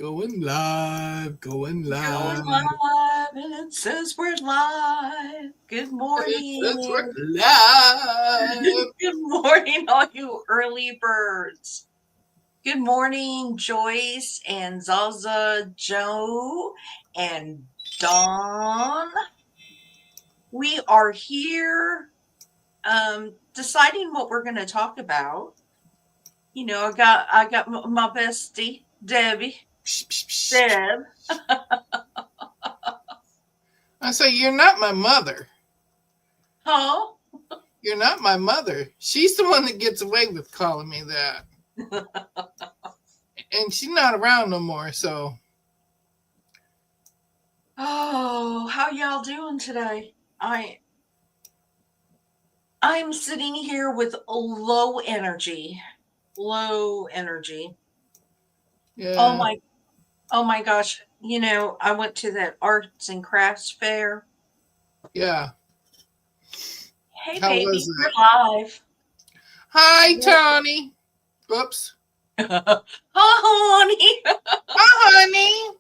Going live, going Going live. live, and it says we're live. Good That's we're morning. live. Good morning, all you early birds. Good morning, Joyce and Zaza, Joe and Dawn. We are here deciding what we're going to talk about. I got my bestie, Debbie. Psh, psh, psh. Deb. I say, you're not my mother. Huh? You're not my mother. She's the one that gets away with calling me that. And she's not around no more, so. Oh, how y'all doing today? I'm sitting here with low energy. Low energy. Oh Yeah. my oh my gosh. I went to that arts and crafts fair. Yeah. Hey How was baby, you're it? live. Hi, Tony. Whoops. Oh honey. Hi, honey.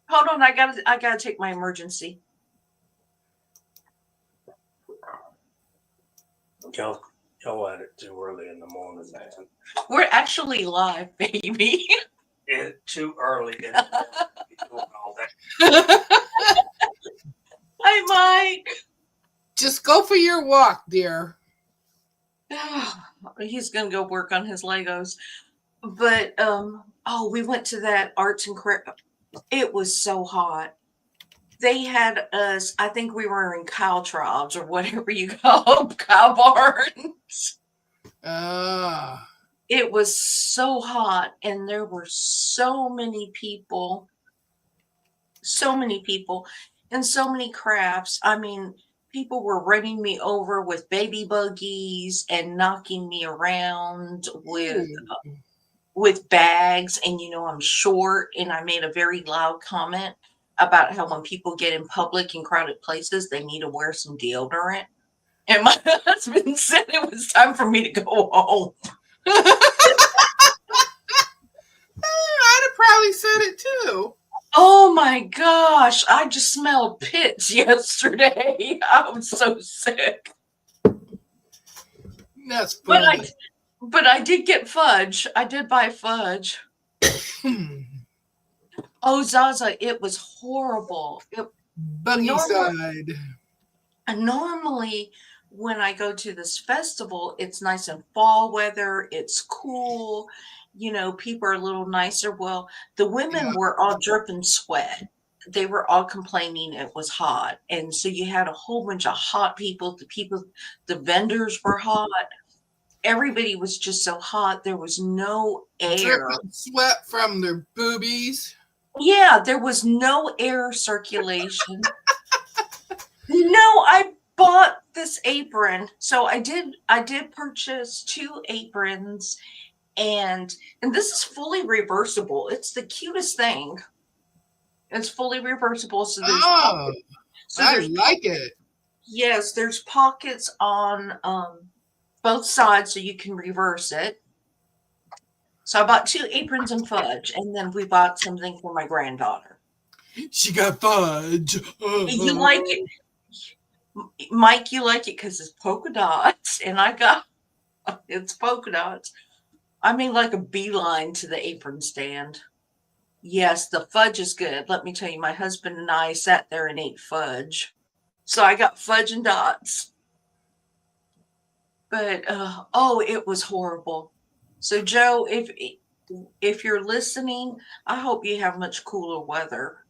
Hold on, I gotta take my emergency. Y'all at it too early in the morning, man. We're actually live, baby. It's too early in the morning to be doing all that. Hi Mike. Just go for your walk, dear. He's gonna go work on his Legos. But we went to that arts and craft. It was so hot. They had us, I think we were in cow tribes or whatever you call them, cow barns. Ah. It was so hot, and there were so many people, and so many crafts. I mean, people were running me over with baby buggies and knocking me around Ooh. with bags. And I'm short, and I made a very loud comment about how when people get in public and crowded places, they need to wear some deodorant. And my husband said it was time for me to go home. I'd have probably said it too. Oh my gosh, I just smelled pits yesterday. I was so sick. That's But funny. I did get fudge. I did buy fudge. Oh, Zaza, it was horrible. Buggy Normally, side. normally when I go to this festival, it's nice and fall weather. It's cool. People are a little nicer. Well, the women Yeah. were all dripping sweat. They were all complaining it was hot. And so you had a whole bunch of hot people. The vendors were hot. Everybody was just so hot. There was no air. Dripping sweat from their boobies. Yeah, there was no air circulation. No, I bought this apron. So I did purchase two aprons, and this is fully reversible. It's the cutest thing. It's fully reversible. So there's Oh, pockets. So I there's like it. yes, there's pockets on both sides so you can reverse it. So I bought two aprons and fudge, and then we bought something for my granddaughter. She got fudge. You like it, Mike? You like it because it's polka dots, and I got it's polka dots. I made like a beeline to the apron stand. Yes, the fudge is good. Let me tell you, my husband and I sat there and ate fudge. So I got fudge and dots. But it was horrible. So Joe, if you're listening, I hope you have much cooler weather,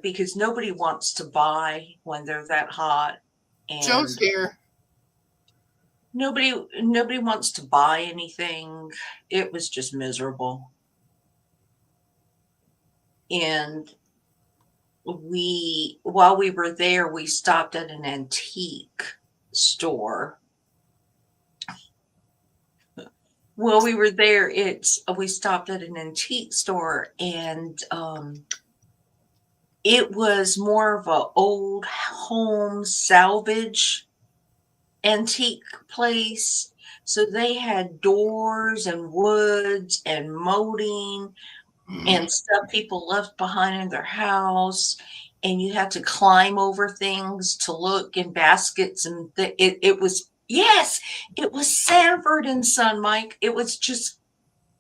because nobody wants to buy when they're that hot, Joe's and here. nobody wants to buy anything. It was just miserable. And while we were there, we stopped at an antique store. While we were there, we stopped at an antique store, and it was more of a old home salvage antique place. So they had doors and woods and molding. and stuff people left behind in their house, and you had to climb over things to look in baskets, and it was, yes, it was Sanford and Son, Mike. It was just,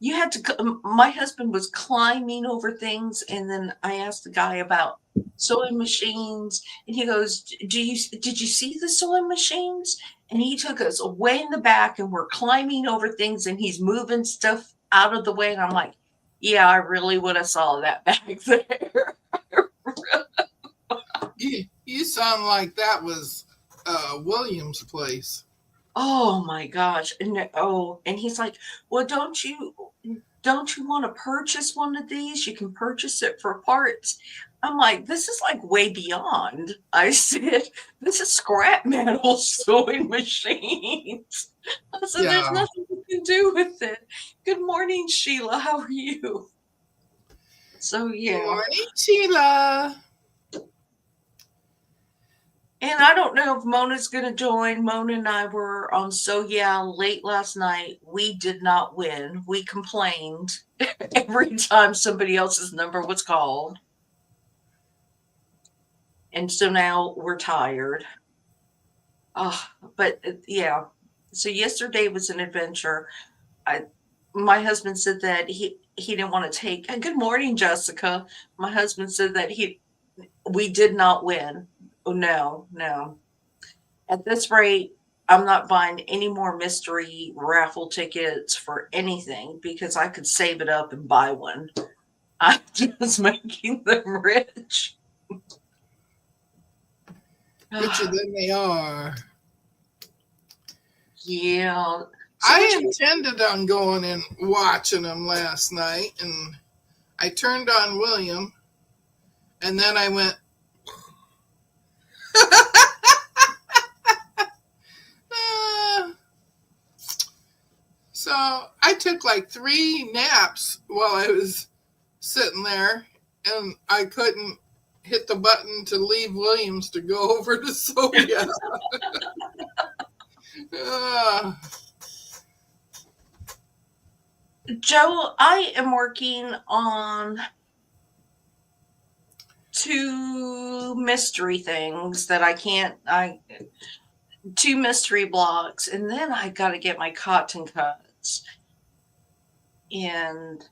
you had to, my husband was climbing over things, and then I asked the guy about sewing machines, and he goes, did you see the sewing machines? And he took us way in the back, and we're climbing over things, and he's moving stuff out of the way, and I'm like, yeah, I really would have saw that back there. You sound like that was William's place. Oh my gosh. And he's like, well, don't you want to purchase one of these? You can purchase it for parts. I'm like, this is like way beyond. I said, this is scrap metal sewing machines. I said, there's Yeah. nothing you can do with it. Good morning, Sheila. How are you? So Good yeah. morning, Sheila. And I don't know if Mona's going to join. Mona and I were on So Yeah late last night. We did not win. We complained every time somebody else's number was called. And so now we're tired. But yeah. So yesterday was an adventure. My husband said that he didn't want to take. And good morning, Jessica. My husband said that we did not win. Oh, no. At this rate, I'm not buying any more mystery raffle tickets for anything because I could save it up and buy one. I'm just making them rich. Richer than they are. Yeah. I intended on going and watching them last night, and I turned on William, and then I went, so I took like 3 naps while I was sitting there, and I couldn't hit the button to leave Williams to go over to Soya. Joe, I am working on 2 mystery things that 2 mystery blocks, and then I got to get my cotton cuts. And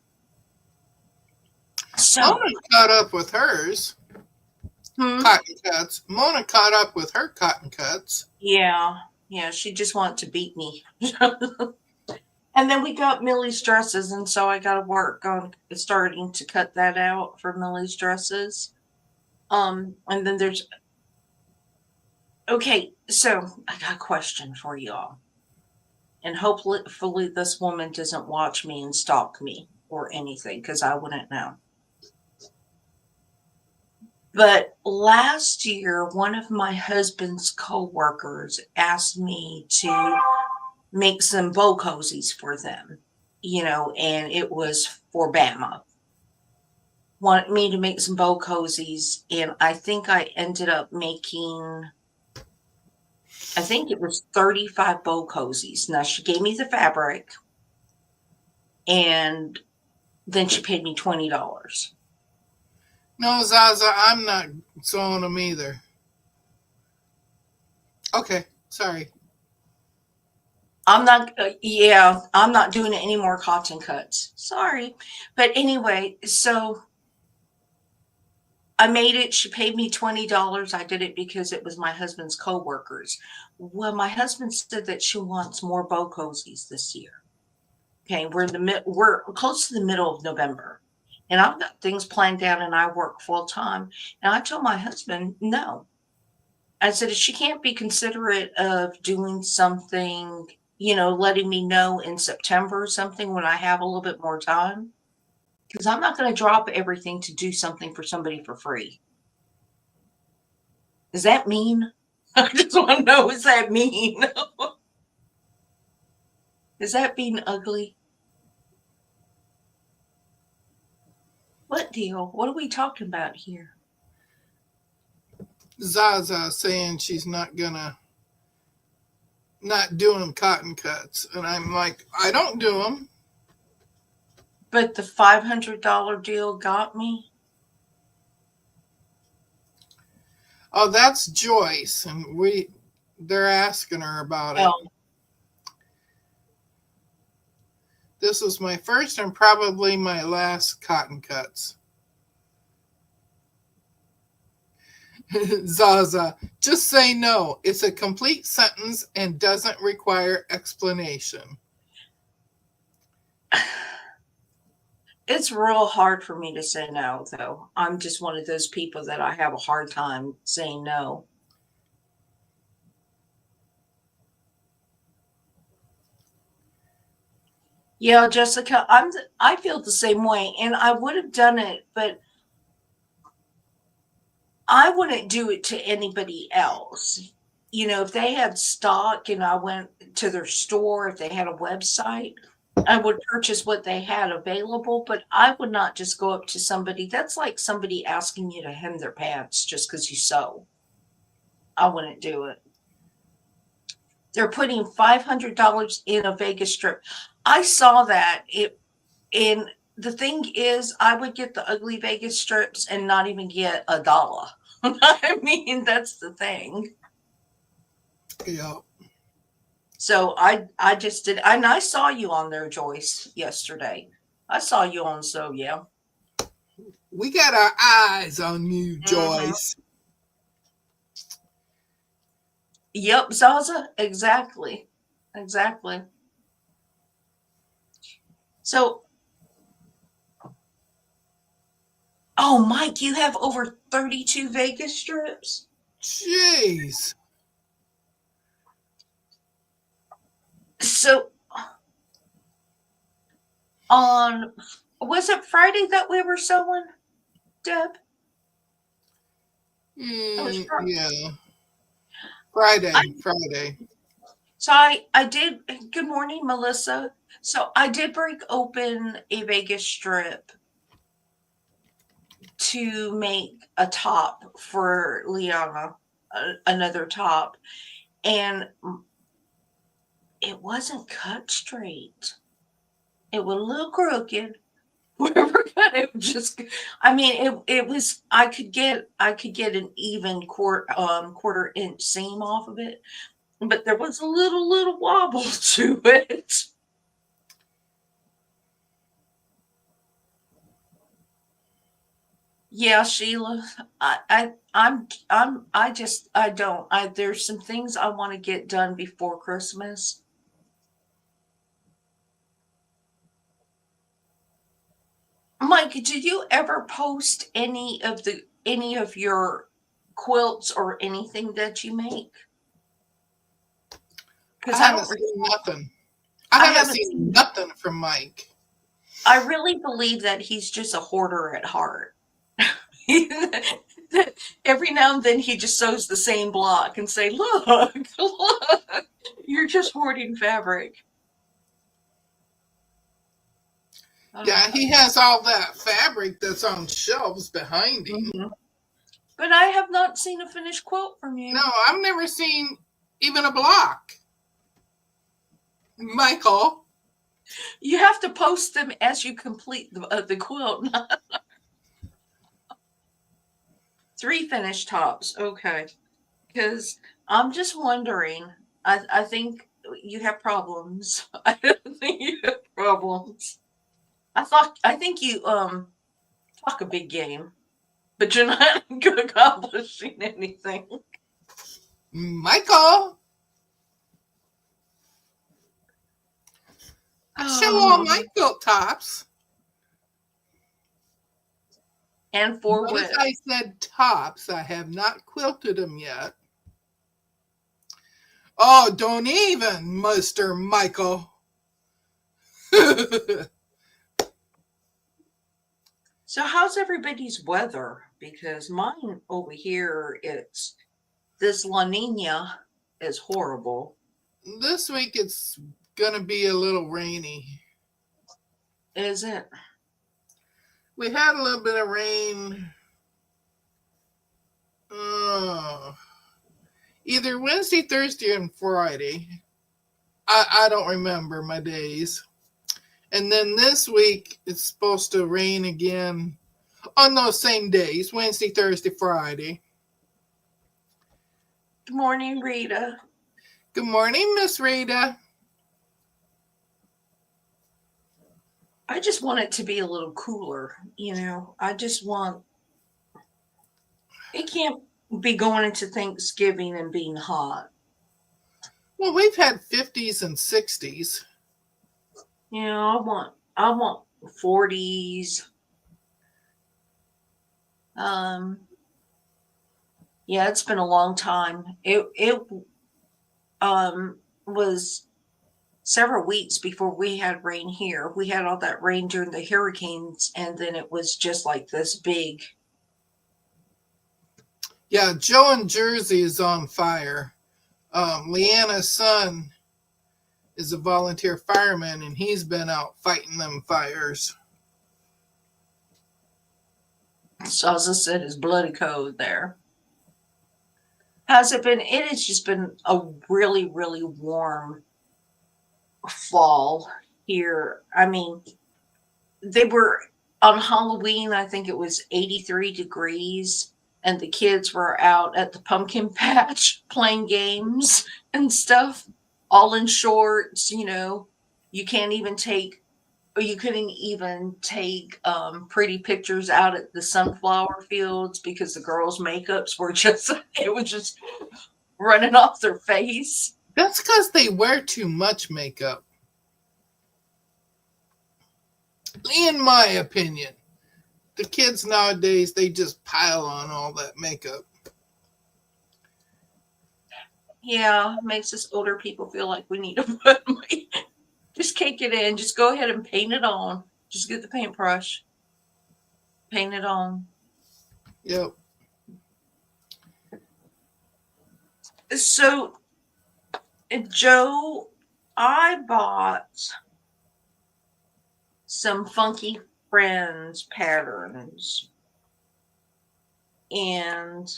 so Mona caught up with hers. Cotton cuts. Mona caught up with her cotton cuts. Yeah, she just wanted to beat me. And then we got Millie's dresses, and so I got to work on starting to cut that out for Millie's dresses. And then there's, okay, so I got a question for y'all. And hopefully this woman doesn't watch me and stalk me or anything, because I wouldn't know. But last year, one of my husband's co-workers asked me to make some bow cozies for them, and it was for Bama. Wanted me to make some bow cozies, and I think I ended up making, I think it was 35 bow cozies. Now, she gave me the fabric, and then she paid me $20. No, Zaza, I'm not sewing them either. Okay, sorry. I'm not doing any more cotton cuts. Sorry. But anyway, so I made it. She paid me $20. I did it because it was my husband's co-workers. Well, my husband said that she wants more bow cozies this year. Okay, we're close to the middle of November, and I've got things planned out, and I work full time. And I told my husband, no. I said, if she can't be considerate of doing something, letting me know in September or something when I have a little bit more time, because I'm not going to drop everything to do something for somebody for free. Does that mean? I just want to know, is that mean? Is that being ugly? What deal? What are we talking about here? Zaza saying she's not doing cotton cuts. And I'm like, I don't do them. But the $500 deal got me. Oh, that's Joyce, and they're asking her about it. Oh, This was my first and probably my last cotton cuts. Zaza, just say no. It's a complete sentence and doesn't require explanation. it's real hard for me to say no, though. I'm just one of those people that I have a hard time saying no. Yeah, Jessica, I feel the same way, and I would have done it, but I wouldn't do it to anybody else. You know, if they had stock and I went to their store, if they had a website, I would purchase what they had available, but I would not just go up to somebody. That's like somebody asking you to hem their pants just because you sew. I wouldn't do it. They're putting $500 in a Vegas strip. I saw that. And the thing is, I would get the ugly Vegas strips and not even get $1. I mean, that's the thing. Yeah. So I just did, and I saw you on there, Joyce, yesterday. I saw you on, so yeah. We got our eyes on you, Joyce. Yep, Zaza, exactly. Exactly. So, oh, Mike, you have over 32 Vegas strips? Jeez. So, was it Friday that we were sewing, Deb? It was Friday. Yeah. Friday. So I did, good morning, Melissa. So I did break open a Vegas strip to make a top for Liana, another top. And it wasn't cut straight. It would look crooked. Whoever cut it just, I mean, it was, I could get an even quarter inch seam off of it, but there was a little wobble to it. Yeah, Sheila, there's some things I want to get done before Christmas. Mike, did you ever post any of your quilts or anything that you make? I Because haven't seen nothing. I haven't seen nothing from Mike. I really believe that he's just a hoarder at heart. Every now and then he just sews the same block and say, look, you're just hoarding fabric. Yeah, he has all that fabric that's on shelves behind him. Mm-hmm. But I have not seen a finished quilt from you. No, I've never seen even a block. Michael. You have to post them as you complete the quilt. 3 finished tops. Okay. Because I'm just wondering, I think you have problems. I don't think you have problems. I think you talk a big game, but you're not accomplishing anything. Michael. I show all my quilt tops. And for Notice I said tops. I have not quilted them yet. Oh, don't even, Mr. Michael. So how's everybody's weather? Because mine over here, it's this La Nina is horrible. This week it's gonna be a little rainy. Is it? We had a little bit of rain. Either Wednesday, Thursday, and Friday. I don't remember my days. And then this week, it's supposed to rain again on those same days, Wednesday, Thursday, Friday. Good morning, Rita. Good morning, Miss Rita. I just want it to be a little cooler, you know. I just want it can't be going into Thanksgiving and being hot. Well, we've had 50s and 60s. You know, I want 40s. Yeah, it's been a long time. It was several weeks before we had rain here. We had all that rain during the hurricanes, and then it was just like this big. Yeah, Joe in Jersey is on fire. Leanna's son is a volunteer fireman, and he's been out fighting them fires. So as I said, it's bloody cold there. Has it been? It has just been a really, really warm fall here. I mean, they were on Halloween, I think it was 83 degrees, and the kids were out at the pumpkin patch playing games and stuff, all in shorts, you know. You can't even take, or you couldn't even take pretty pictures out at the sunflower fields because the girls' makeups were just, it was just running off their face. That's because they wear too much makeup. In my opinion, the kids nowadays, they just pile on all that makeup. Yeah, makes us older people feel like we need to put just cake it in. Just go ahead and paint it on. Just get the paintbrush, paint it on. Yep. So, Joe, I bought some Funky Friends patterns, and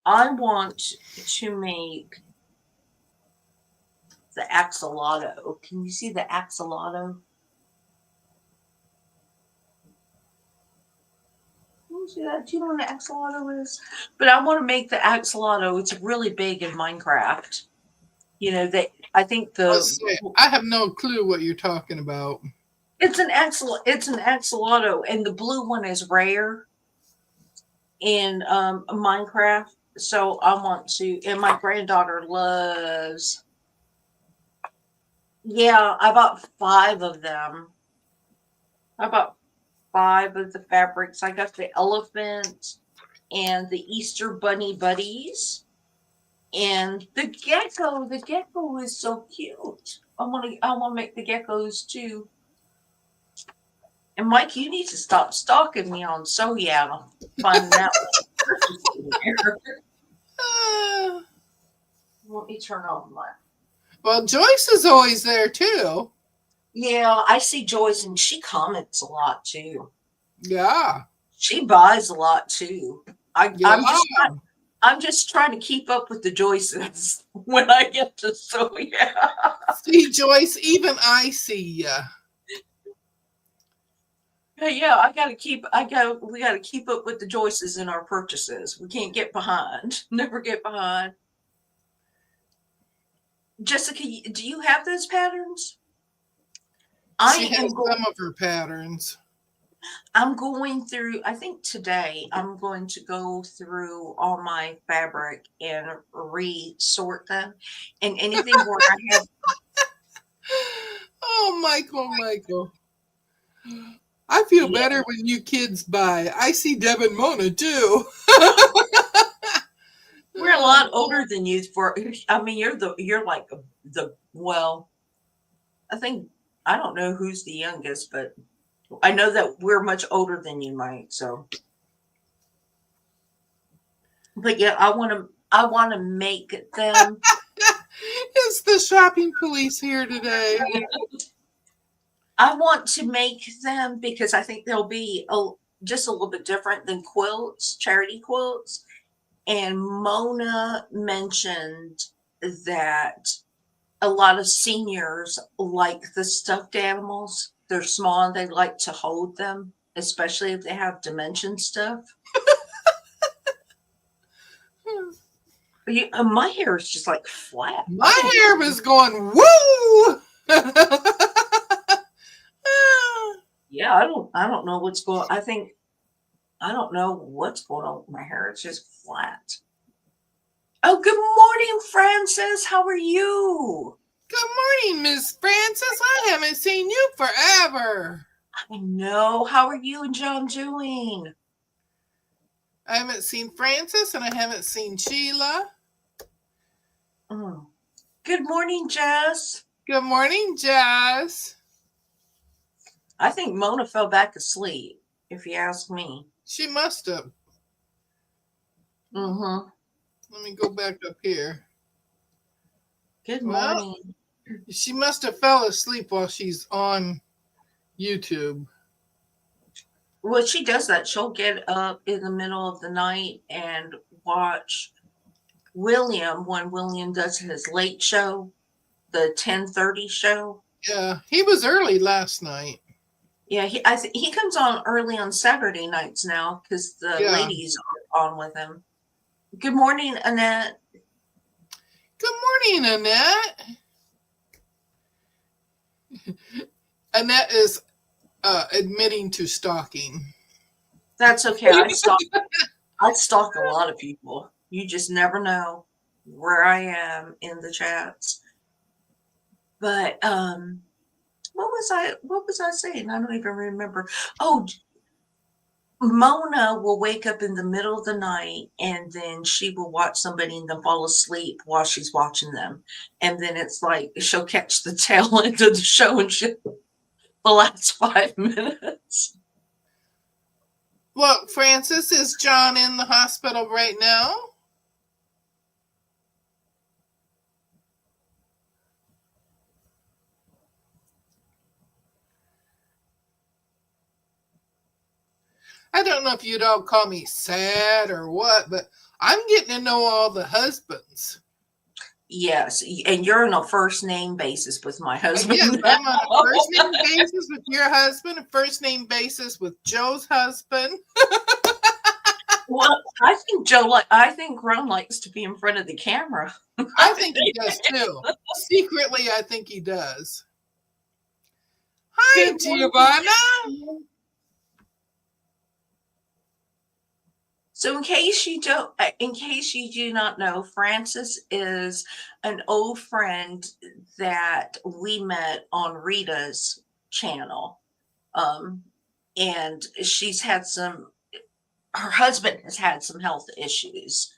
I want to make the axolotl. Can you see the axolotl? Can you see that? Do you know what an axolotl is? But I want to make the axolotl. It's really big in Minecraft. You know, that I think I have no clue what you're talking about. it's an axolotl, and the blue one is rare in Minecraft. So I want to, and my granddaughter loves. Yeah, I bought 5 of them. I bought 5 of the fabrics. I got the elephant and the Easter bunny buddies and the gecko. The gecko is so cute. I want to make the geckos too. And Mike, you need to stop stalking me on Soya. Finding out. Uh, Let me turn on my. well, Joyce is always there too. Yeah, I see Joyce, and she comments a lot too. Yeah. She buys a lot too. Yeah. I'm just trying to keep up with the Joyces when I get to Soya. See, Joyce, even I see ya. Yeah, we gotta keep up with the Joyces in our purchases. We can't get behind. Never get behind. Jessica, do you have those patterns? She has some of her patterns. I'm going through, I think today I'm going to go through all my fabric and resort them. And anything where I have. Oh, Michael. I feel better when you kids buy. I see Deb and Mona too. We're a lot older than you I mean, you're like well, I don't know who's the youngest, but I know that we're much older than you, Mike. So, but yeah, I want to make them. Is the shopping police here today? I want to make them because I think they'll be just a little bit different than quilts, charity quilts. And Mona mentioned that a lot of seniors like the stuffed animals. They're small and they like to hold them, especially if they have dimension stuff. My hair is just like flat. My hair was going woo. Yeah, I don't know what's going. I don't know what's going on with my hair. It's just flat. Oh, good morning, Francis. How are you? Good morning, Miss Francis. I haven't seen you forever. I know. How are you and John doing? I haven't seen Francis and I haven't seen Sheila. Mm. Good morning, Jess. Good morning, Jazz. I think Mona fell back asleep, if you ask me. She must have. Mm-hmm. Let me go back up here. Good Well, morning. she must have fell asleep while she's on YouTube. Well, she does that. She'll get up in the middle of the night and watch William when William does his late show, the 10:30 show. Yeah, he was early last night. Yeah, he comes on early on Saturday nights now because the Yeah. ladies are on with him. Good morning, Annette. Good morning, Annette. Annette is admitting to stalking. That's okay. I stalk a lot of people. You just never know where I am in the chats. But what was I saying? I don't even remember. Oh, Mona will wake up in the middle of the night and then she will watch somebody and then fall asleep while she's watching them. And then it's like she'll catch the tail end of the show and the last 5 minutes. Well, Francis, is John in the hospital right now? I don't know if you'd all call me sad or what, but I'm getting to know all the husbands. Yes, and you're on a first name basis with my husband. Yes, I'm on a first name basis with your husband, a first name basis with Joe's husband. Well, I think Ron likes to be in front of the camera. I think he does too. Secretly, I think he does. Hi, Good Giovanna. So in case you do not know, Frances is an old friend that we met on Rita's channel. And her husband has had some health issues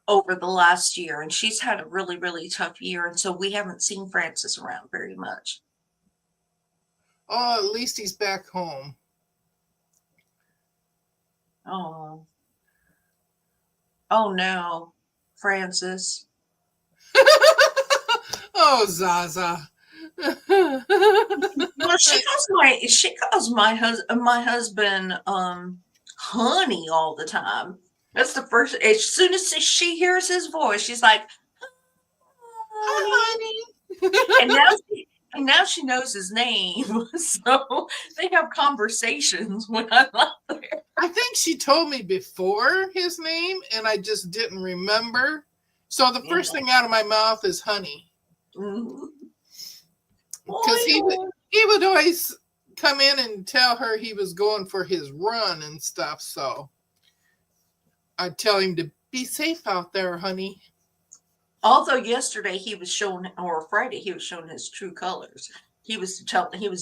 over the last year, and she's had a really, really tough year. And so we haven't seen Frances around very much. Oh, at least he's back home. Oh no, Frances. Oh, Zaza. Well, she calls my husband honey all the time. That's the first. As soon as she hears his voice, she's like, Hi, honey. And now she knows his name, so they have conversations when I'm not there. I think she told me before his name, and I just didn't remember. So the first thing out of my mouth is honey. Mm-hmm. Because he would always come in and tell her he was going for his run and stuff. So I'd tell him to be safe out there, honey. Although yesterday or Friday, he was showing his true colors. He was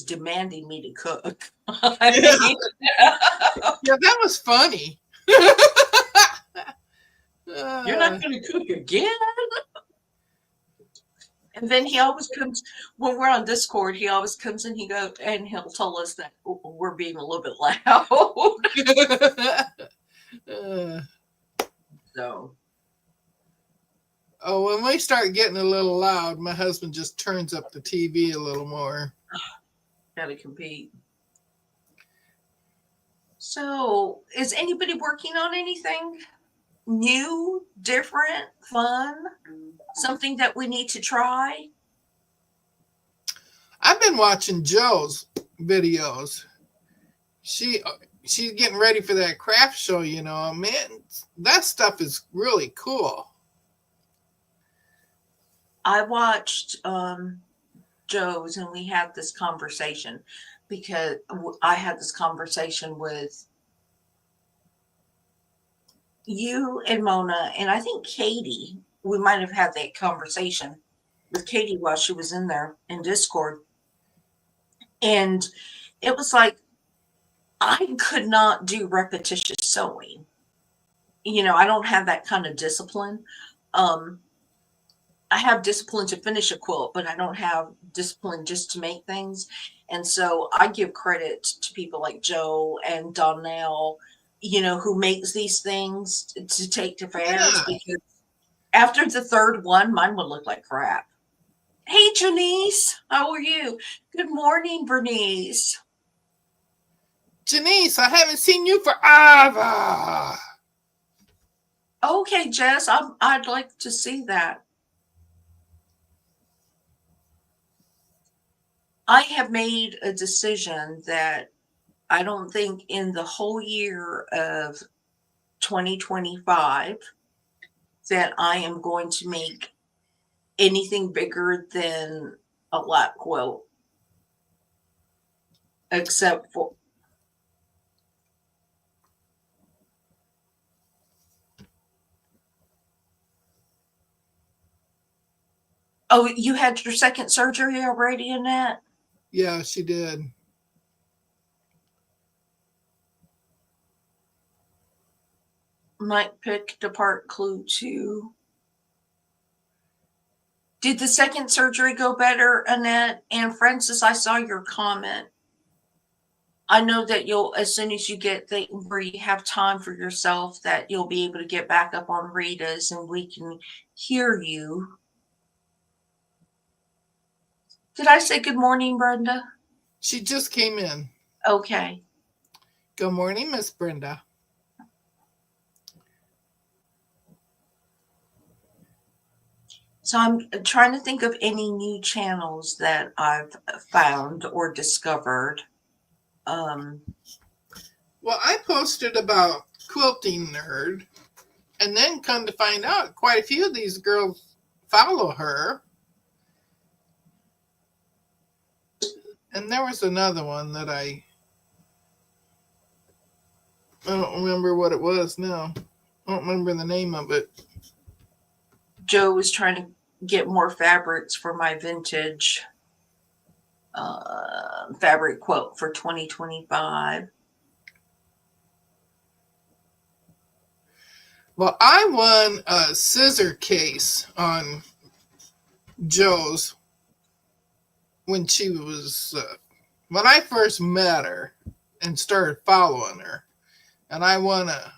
demanding me to cook. Yeah, that was funny. You're not going to cook again? And then he always comes when we're on Discord. He always comes and he'll tell us that we're being a little bit loud. So. Oh, when we start getting a little loud, my husband just turns up the TV a little more. Gotta compete. So, is anybody working on anything new, different, fun? something that we need to try? I've been watching Joe's videos. She's getting ready for that craft show, man. That stuff is really cool. I watched Joe's and we had this conversation because I had this conversation with you and Mona, and I think Katie. We might have had that conversation with Katie while she was in there in Discord. And it was like, I could not do repetitious sewing. I don't have that kind of discipline. I have discipline to finish a quilt, but I don't have discipline just to make things. And so I give credit to people like Joe and Donnell, who makes these things to take to fairs, Yeah. because after the third one, mine would look like crap. Hey, Janice, how are you? Good morning, Bernice. Janice, I haven't seen you forever. Okay, Jess, I'd like to see that. I have made a decision that I don't think in the whole year of 2025 that I am going to make anything bigger than a lap quilt, except for oh, you had your second surgery already, Annette? Yeah, she did. Might picked apart clue 2. Did the second surgery go better, Annette? And Francis, I saw your comment. I know that you'll, as soon as you get where you have time for yourself, that you'll be able to get back up on Rita's and we can hear you. Did I say good morning, Brenda? She just came in. Okay. Good morning, Miss Brenda. So I'm trying to think of any new channels that I've found or discovered. Well, I posted about Quilting Nerd, and then come to find out, quite a few of these girls follow her. And there was another one that I don't remember what it was now. I don't remember the name of it. Joe was trying to get more fabrics for my vintage fabric quote for 2025. Well, I won a scissor case on Joe's when she was, when I first met her and started following her. And I won a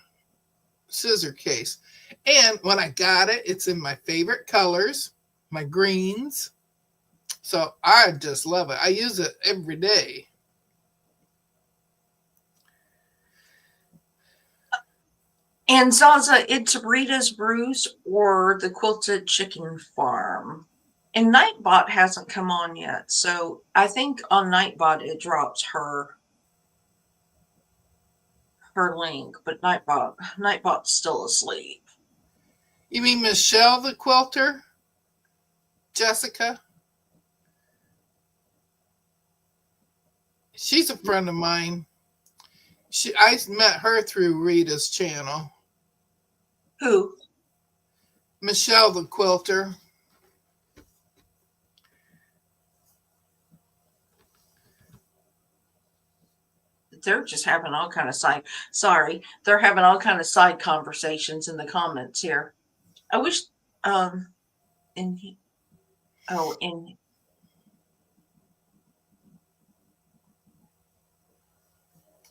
scissor case. And when I got it, it's in my favorite colors, my greens. So I just love it. I use it every day. And Zaza, it's Rita's Brews or the Quilted Chicken Farm. And Nightbot hasn't come on yet. So I think on Nightbot it drops her link, but Nightbot's still asleep. You mean Michelle the quilter? Jessica? She's a friend of mine. I met her through Rita's channel. Who? Michelle the quilter. They're just having all kind of they're having all kind of side conversations in the comments here. I wish in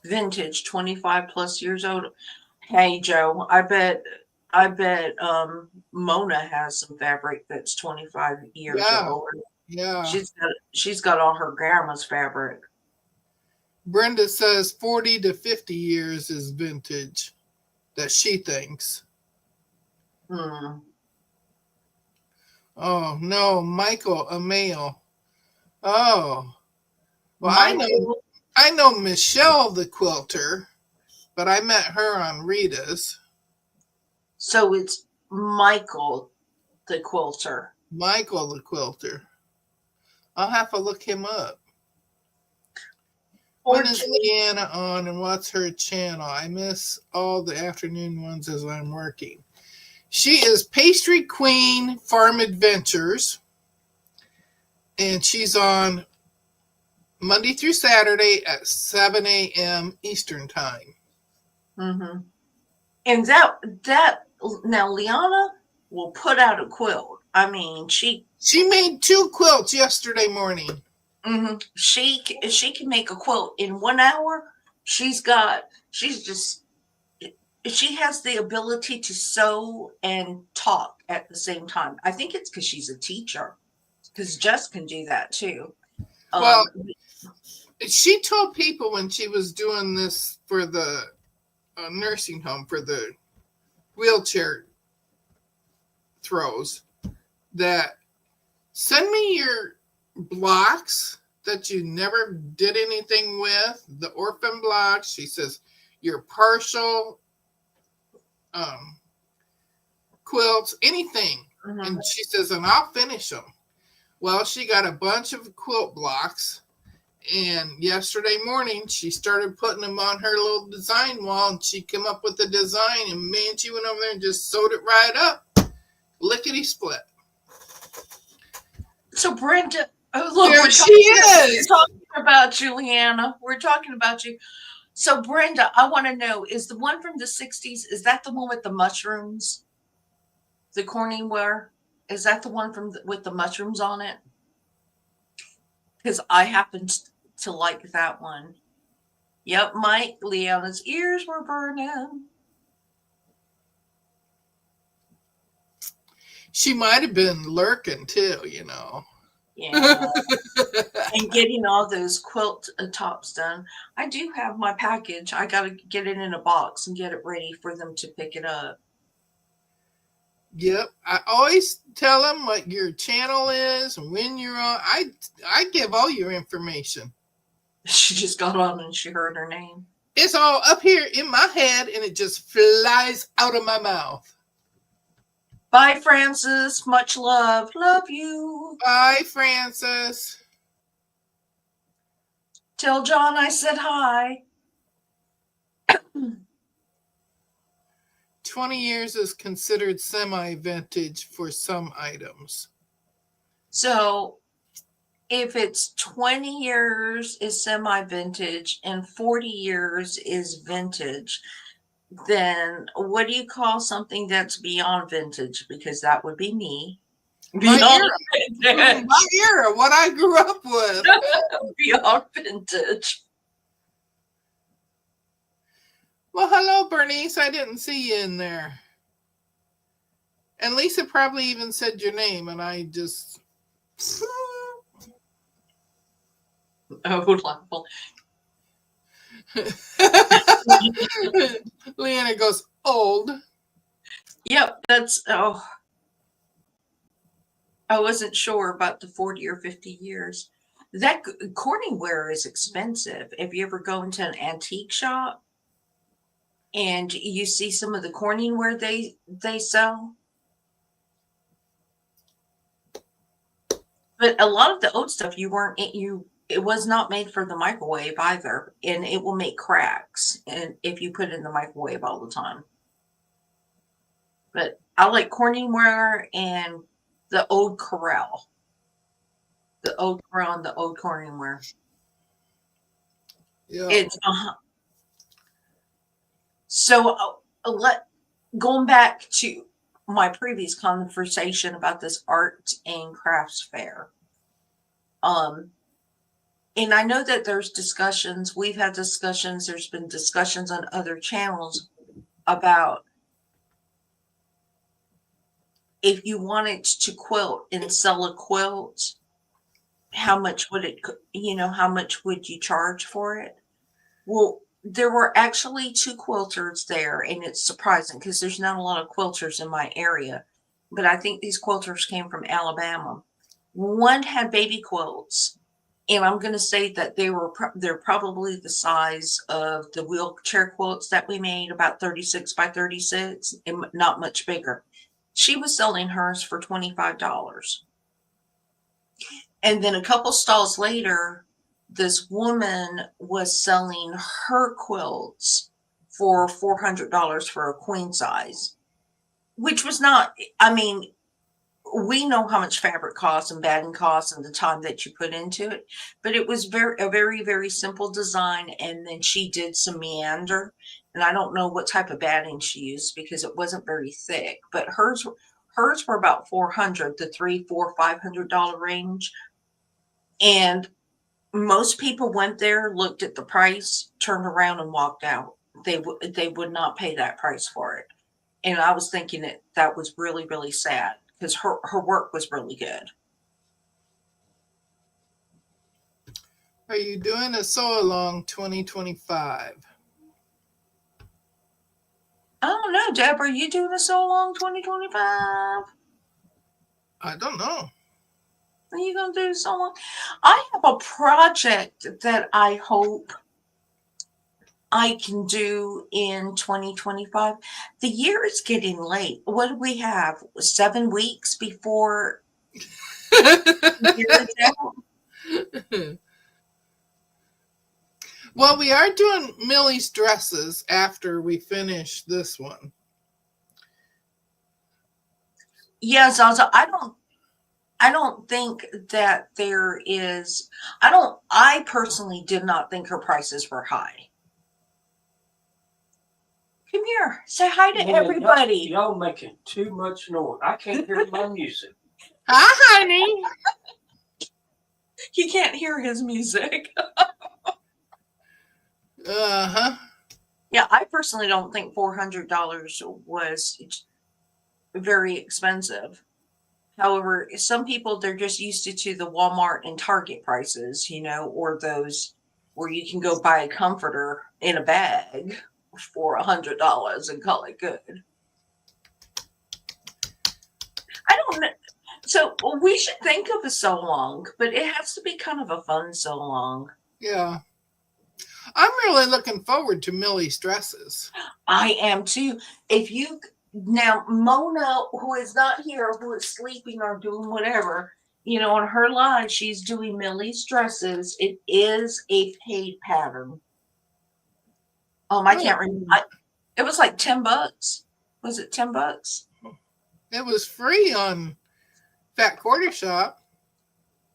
vintage 25 plus years old. Hey Joe, I bet Mona has some fabric that's 25 years old. Yeah. She's got all her grandma's fabric. Brenda says 40 to 50 years is vintage that she thinks. Oh no, Michael, a male. Oh, well, Michael. I know Michelle the quilter, but I met her on Rita's. So it's Michael the quilter. Michael the quilter. I'll have to look him up. When is Fortune. Leanna on and what's her channel? I miss all the afternoon ones as I'm working. She is Pastry Queen Farm Adventures, and she's on Monday through Saturday at 7 a.m. Eastern Time. Mm-hmm. And that now Liana will put out a quilt. I mean, She made 2 quilts yesterday morning. she can make a quilt in 1 hour. She has the ability to sew and talk at the same time. I think it's because she's a teacher. Because Jess can do that too. Well, she told people when she was doing this for the nursing home for the wheelchair throws that send me your blocks that you never did anything with, the orphan blocks. She says your partial quilts, anything. And she says, and I'll finish them. Well, she got a bunch of quilt blocks, and yesterday morning she started putting them on her little design wall, and she came up with the design, and man, she went over there and just sewed it right up, lickety split. So Brenda, look, There she is. We're talking about Juliana. We're talking about you. So Brenda, I want to know: is the one from the '60s? Is that the one with the mushrooms? The Corningware? Is that the one with the mushrooms on it? Because I happen to like that one. Yep, Mike, Leona's ears were burning. She might have been lurking too, you know. Yeah. And getting all those quilt tops done. I do have my package. I got to get it in a box and get it ready for them to pick it up. Yep, I always tell them what your channel is and when you're on. I give all your information. She just got on and she heard her name. It's all up here in my head and it just flies out of my mouth. Bye, Francis. Much love. Love you. Bye, Francis. Tell John I said hi. 20 years is considered semi-vintage for some items. So if it's 20 years is semi-vintage and 40 years is vintage, then what do you call something that's beyond vintage? Because that would be me. My era, what I grew up with. Beyond vintage. Well, hello, Bernice. I didn't see you in there. And Lisa probably even said your name, and I just... Oh, well. Leanna goes, old. Yep, that's... Oh. I wasn't sure about the 40 or 50 years. That Corningware is expensive. If you ever go into an antique shop and you see some of the Corningware they sell. But a lot of the old stuff it was not made for the microwave either, and it will make cracks and if you put it in the microwave all the time. But I like Corningware and the old Corral. The old Corral and the old Corningware. Yeah. It's so going back to my previous conversation about this art and crafts fair. And I know that there's discussions, we've had discussions, there's been discussions on other channels about if you wanted to quilt and sell a quilt, how much would you charge for it? Well, there were actually 2 quilters there, and it's surprising because there's not a lot of quilters in my area. but I think these quilters came from Alabama. One had baby quilts, and I'm going to say that they're probably the size of the wheelchair quilts that we made, about 36 by 36, and not much bigger. She was selling hers for $25. And then a couple stalls later, this woman was selling her quilts for $400 for a queen size, which was not, I mean, we know how much fabric costs and batting costs and the time that you put into it, but it was a very, very simple design. And then she did some meander, and I don't know what type of batting she used because it wasn't very thick, but hers were about 400, the $300, $400, $500 range. And most people went there, looked at the price, turned around and walked out. They would not pay that price for it. And I was thinking that was really, really sad because her work was really good. Are you doing a sew along 2025? I don't know, Deb, are you doing a sew along 2025? I don't know. Are you going to do so long? I have a project that I hope I can do in 2025. The year is getting late. What do we have? 7 weeks before the year is out? Well, we are doing Millie's dresses after we finish this one. Yes, also, I don't think that there is, I personally did not think her prices were high. Come here, say hi to everybody. Y'all making too much noise. I can't hear my music. Hi, honey. You can't hear his music. Uh-huh. Yeah, I personally don't think $400 was very expensive. However, some people, they're just used to the Walmart and Target prices, or those where you can go buy a comforter in a bag for $100 and call it good. I don't know. So we should think of a sew along, but it has to be kind of a fun sew along. Yeah. I'm really looking forward to Millie's dresses. I am too. Now, Mona, who is not here, who is sleeping or doing whatever, on her line, she's doing Millie's dresses. It is a paid pattern. I can't remember. It was like $10. Was it $10? It was free on Fat Quarter Shop.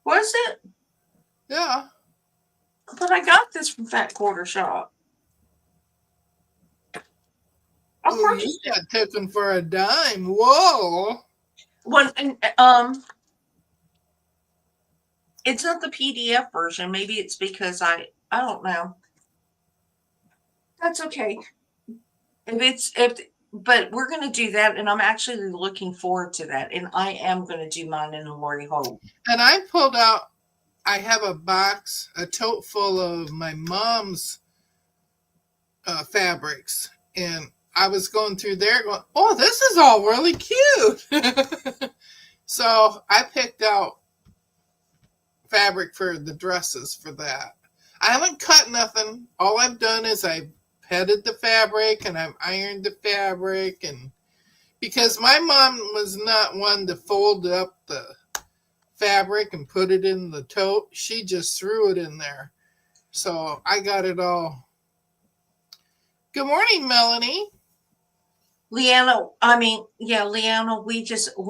Was it? Yeah. But I got this from Fat Quarter Shop. Of course. You got taken for a dime. Whoa. It's not the PDF version. Maybe it's because I don't know. That's okay. But we're going to do that, and I'm actually looking forward to that. And I am going to do mine in Lori Hope. And I have a tote full of my mom's fabrics, and I was going through there going, oh, this is all really cute. So I picked out fabric for the dresses for that. I haven't cut nothing. All I've done is I've petted the fabric and I've ironed the fabric, and because my mom was not one to fold up the fabric and put it in the tote, she just threw it in there. So I got it all. Good morning, Melanie. Leanna, we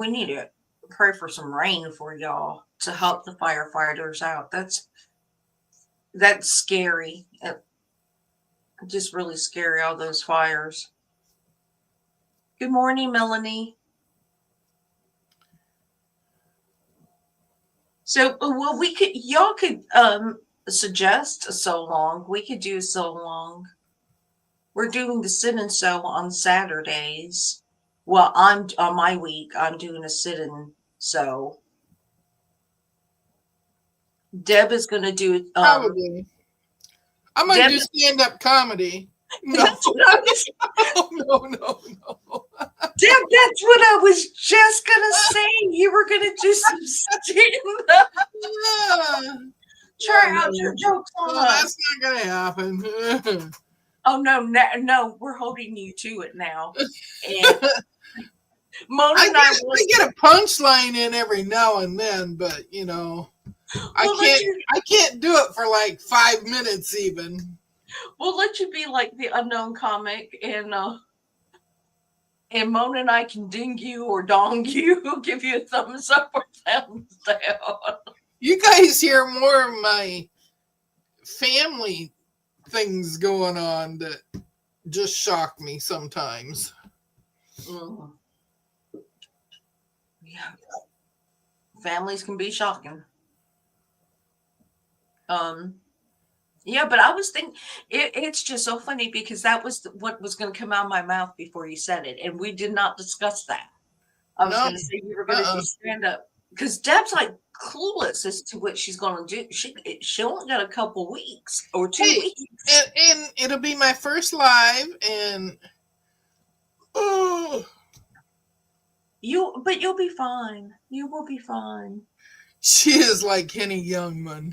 need to pray for some rain for y'all to help the firefighters out. That's scary. Just really scary, all those fires. Good morning, Melanie. So, well, y'all could suggest a sew along. We could do a sew along. We're doing the sit and sew on Saturdays. Well, on my week, I'm doing a sit and sew. Deb is going to do Probably. I'm going to do stand-up comedy. No. No. Deb, that's what I was just gonna say. You were gonna do some stand-up. Try out your jokes on Well, us. that's not gonna happen. Oh no, no, we're holding you to it now. And Mona and I will. I get a punchline in every now and then, but I can't do it for like 5 minutes even. We'll let you be like the unknown comic, and Mona and I can ding you or dong you, give you a thumbs up or thumbs down. You guys hear more of my family things going on that just shock me sometimes. Mm. Yeah. Families can be shocking. Yeah, but I was thinking it's just so funny because that was what was going to come out of my mouth before you said it, and we did not discuss that. I was going to say you were going to do stand up because Deb's like clueless as to what she's going to do. She only got a couple weeks or 2 weeks, and it'll be my first live, and but you'll be fine. You will be fine. She is like Henny Youngman.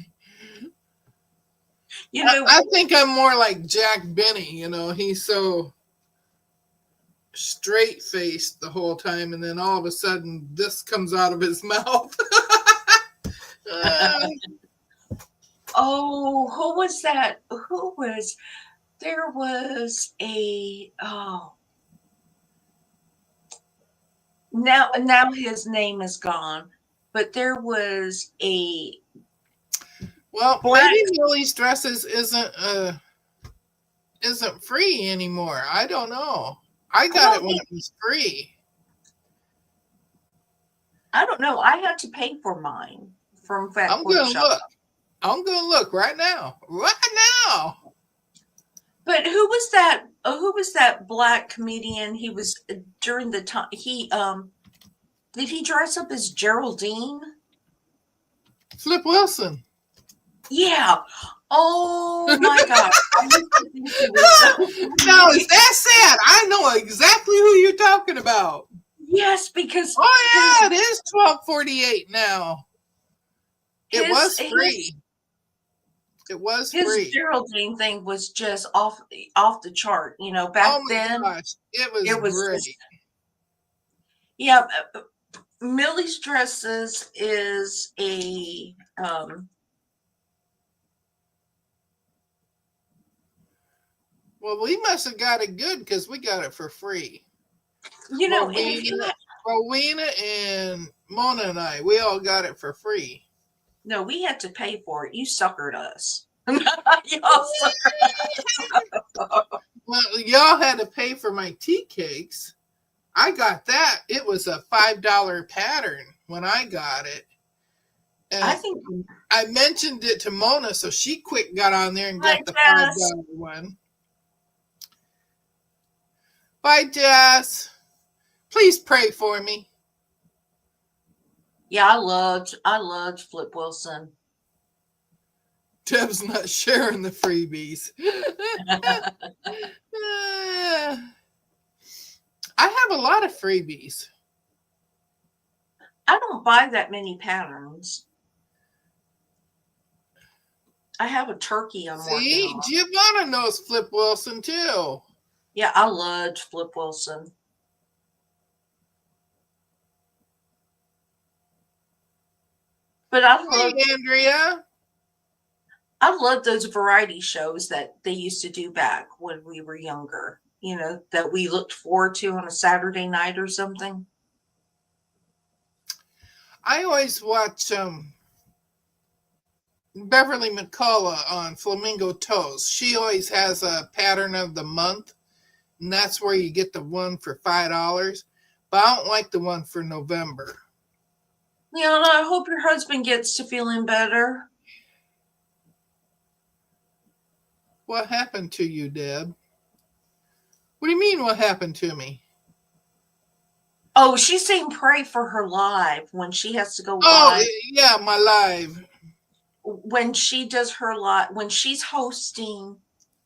I think I'm more like Jack Benny. He's so straight faced the whole time, and then all of a sudden this comes out of his mouth. Oh, who was that? There was a now his name is gone, but there was a maybe Millie's Dresses isn't free anymore. I don't know. I got it when it was free. I don't know. I had to pay for mine from Fat I'm Pork gonna Shop. look. I'm gonna look right now. But who was that? Who was that black comedian? He was during the time he did he dress up as Geraldine? Flip Wilson. Yeah. Oh my God. No, is that sad? I know exactly who you're talking about. Yes, because it is $12.48 now. It was free. It was free. His Geraldine thing was just off the chart. Back then, gosh, it was great. Yeah, Millie's Dresses is a well, we must have got it good because we got it for free. Rowena and Mona and I, we all got it for free. No, we had to pay for it. You suckered us. Well, y'all had to pay for my tea cakes. I got that. It was a $5 pattern when I got it. And I mentioned it to Mona, so she quick got on there and got the $5 one. Bye, Jess. Please pray for me. Yeah, I loved Flip Wilson. Deb's not sharing the freebies. I have a lot of freebies. I don't buy that many patterns. I have a turkey I'm working on. Giovanna knows Flip Wilson too. Yeah, I loved Flip Wilson. But Andrea. I love those variety shows that they used to do back when we were younger, that we looked forward to on a Saturday night or something. I always watch Beverly McCullough on Flamingo Toast. She always has a pattern of the month, and that's where you get the one for $5. But I don't like the one for November. Yeah, and I hope your husband gets to feeling better. What happened to you, Deb? What do you mean, what happened to me? Oh, she's saying pray for her live when she has to go live. Oh, yeah, my live. When she does her live, when she's hosting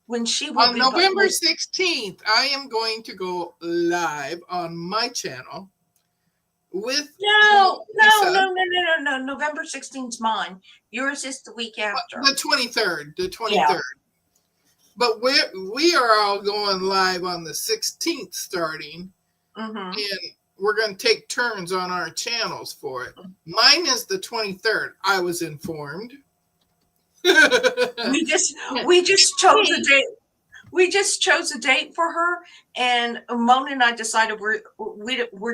when she will On be November 16th, I am going to go live on my channel with Lisa. No. November 16th is mine. Yours is the week after. The 23rd. The 23rd. Yeah. But we are all going live on the 16th starting. Mm-hmm. And we're going to take turns on our channels for it. Mine is the 23rd. I was informed. We just chose a date. We just chose a date for her, and Mona and I decided we're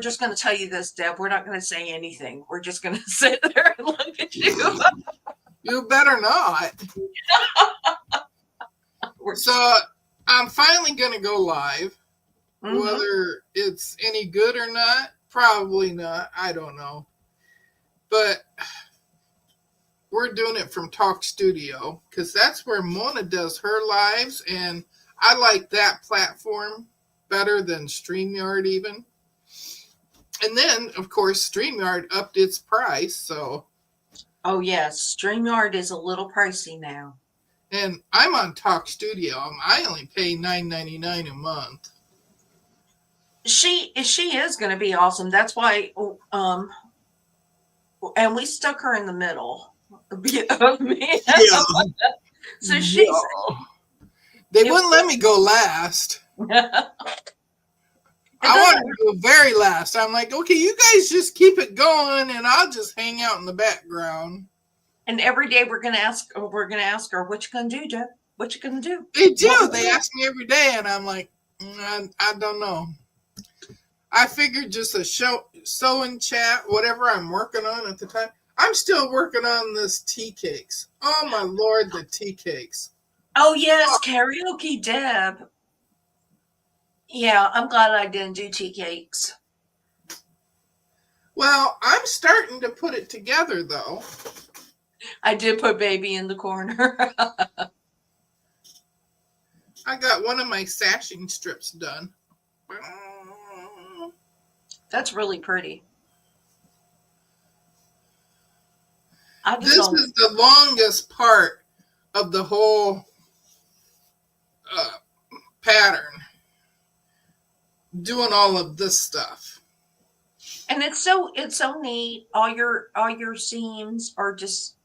just going to tell you this, Deb. We're not going to say anything. We're just going to sit there and look at you. You better not. So I'm finally going to go live. Mm-hmm. Whether it's any good or not, probably not. I don't know. But we're doing it from Talk Studio because that's where Mona does her lives, and I like that platform better than StreamYard even. And then, of course, StreamYard upped its price. So, oh yes, StreamYard is a little pricey now. And I'm on Talk Studio. I only pay $9.99 a month. She is going to be awesome. That's why, and we stuck her in the middle of me. Yeah. So she's. They wouldn't let me go last. I wanted to go very last. I'm like, okay, you guys just keep it going, and I'll just hang out in the background. And every day we're gonna ask her, what you gonna do, Deb? What you gonna do? They do. They ask me every day, and I'm like, I don't know. I figured just a sewing chat, whatever I'm working on at the time. I'm still working on this tea cakes. Oh my Lord, the tea cakes. Oh yes, karaoke, Deb. Yeah, I'm glad I didn't do tea cakes. Well, I'm starting to put it together though. I did put baby in the corner. I got one of my sashing strips done. That's really pretty. This is the longest part of the whole pattern. Doing all of this stuff. And it's so neat. All your seams are just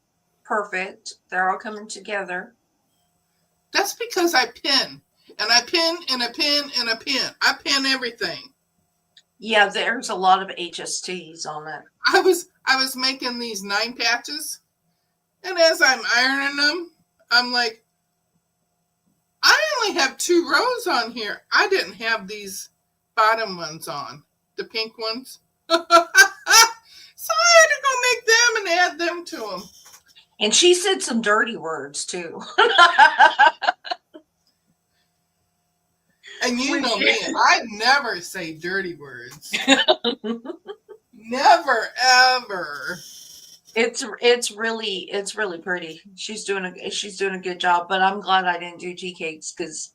perfect. They're all coming together. That's because I pin. And I pin and a pin and a pin. I pin everything. Yeah, there's a lot of HSTs on it. I was making these 9 patches, and as I'm ironing them, I'm like, I only have 2 rows on here. I didn't have these bottom ones on, the pink ones. So I had to go make them and add them to them. And she said some dirty words too. And you know me, I never say dirty words. Never, ever. It's really pretty. She's doing a good job, but I'm glad I didn't do tea cakes because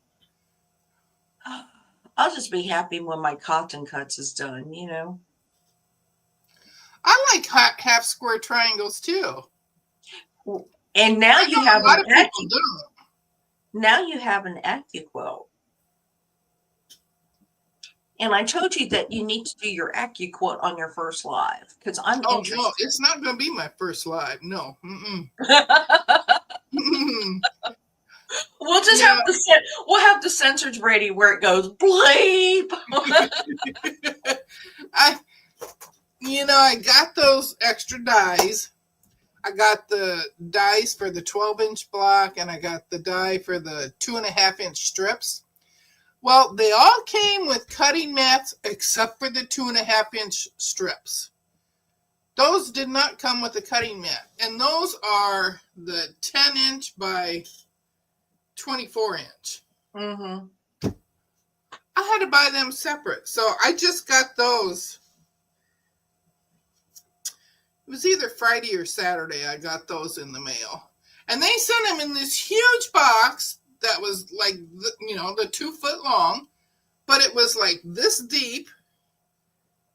I'll just be happy when my cotton cuts is done, you know. I like half square triangles too. And now you have a lot of people do. Now you have an AccuQuilt. And I told you that you need to do your AccuQuilt on your first live because I'm interested. No, it's not going to be my first live. No. We'll just have the sensors ready where it goes bleep. I got those extra dies. I got the dies for the 12-inch block, and I got the die for the 2.5-inch strips. Well, they all came with cutting mats except for the 2.5-inch strips. Those did not come with a cutting mat, and those are the 10-inch by 24-inch. Mm-hmm. I had to buy them separate, so I just got those. It was either Friday or Saturday I got those in the mail. And they sent them in this huge box that was like, the 2 foot long, but it was like this deep.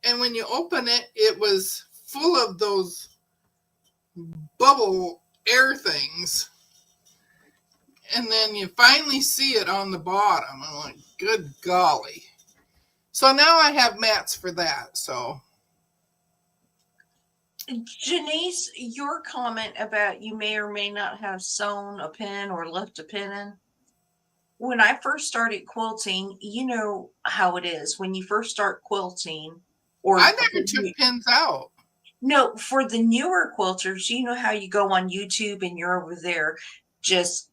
And when you open it, it was full of those bubble air things. and then you finally see it on the bottom. I'm like, good golly. So now I have mats for that. So Janice, your comment about you may or may not have sewn a pin or left a pin in. When I first started quilting, you know how it is when you first start quilting, or I never took pins out. no, for the newer quilters, you know how you go on YouTube and you're over there just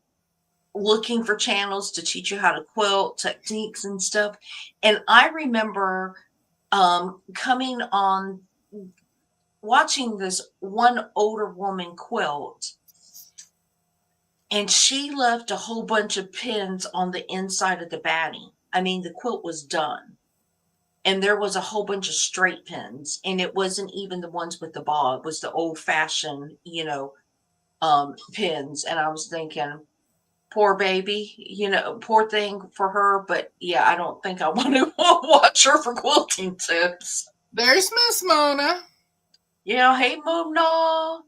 looking for channels to teach you how to quilt techniques and stuff. And I remember coming on watching this one older woman quilt, and she left a whole bunch of pins on the inside of the batting. I mean, the quilt was done, and there was a whole bunch of straight pins, and it wasn't even the ones with the ball. It was the old fashioned, pins. And I was thinking, poor baby, poor thing for her. But yeah, I don't think I want to watch her for quilting tips. There's Miss Mona. Yeah, hey, Mom, no.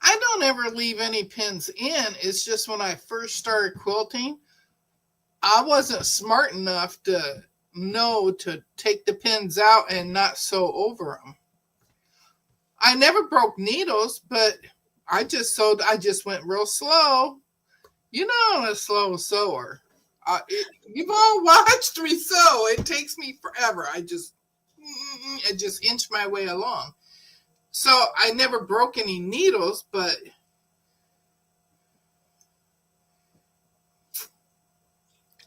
I don't ever leave any pins in. It's just when I first started quilting, I wasn't smart enough to know to take the pins out and not sew over them. I never broke needles, but I just sewed. I just went real slow. You know, I'm a slow sewer. You've all watched me sew. It takes me forever. I just inch my way along. So I never broke any needles, but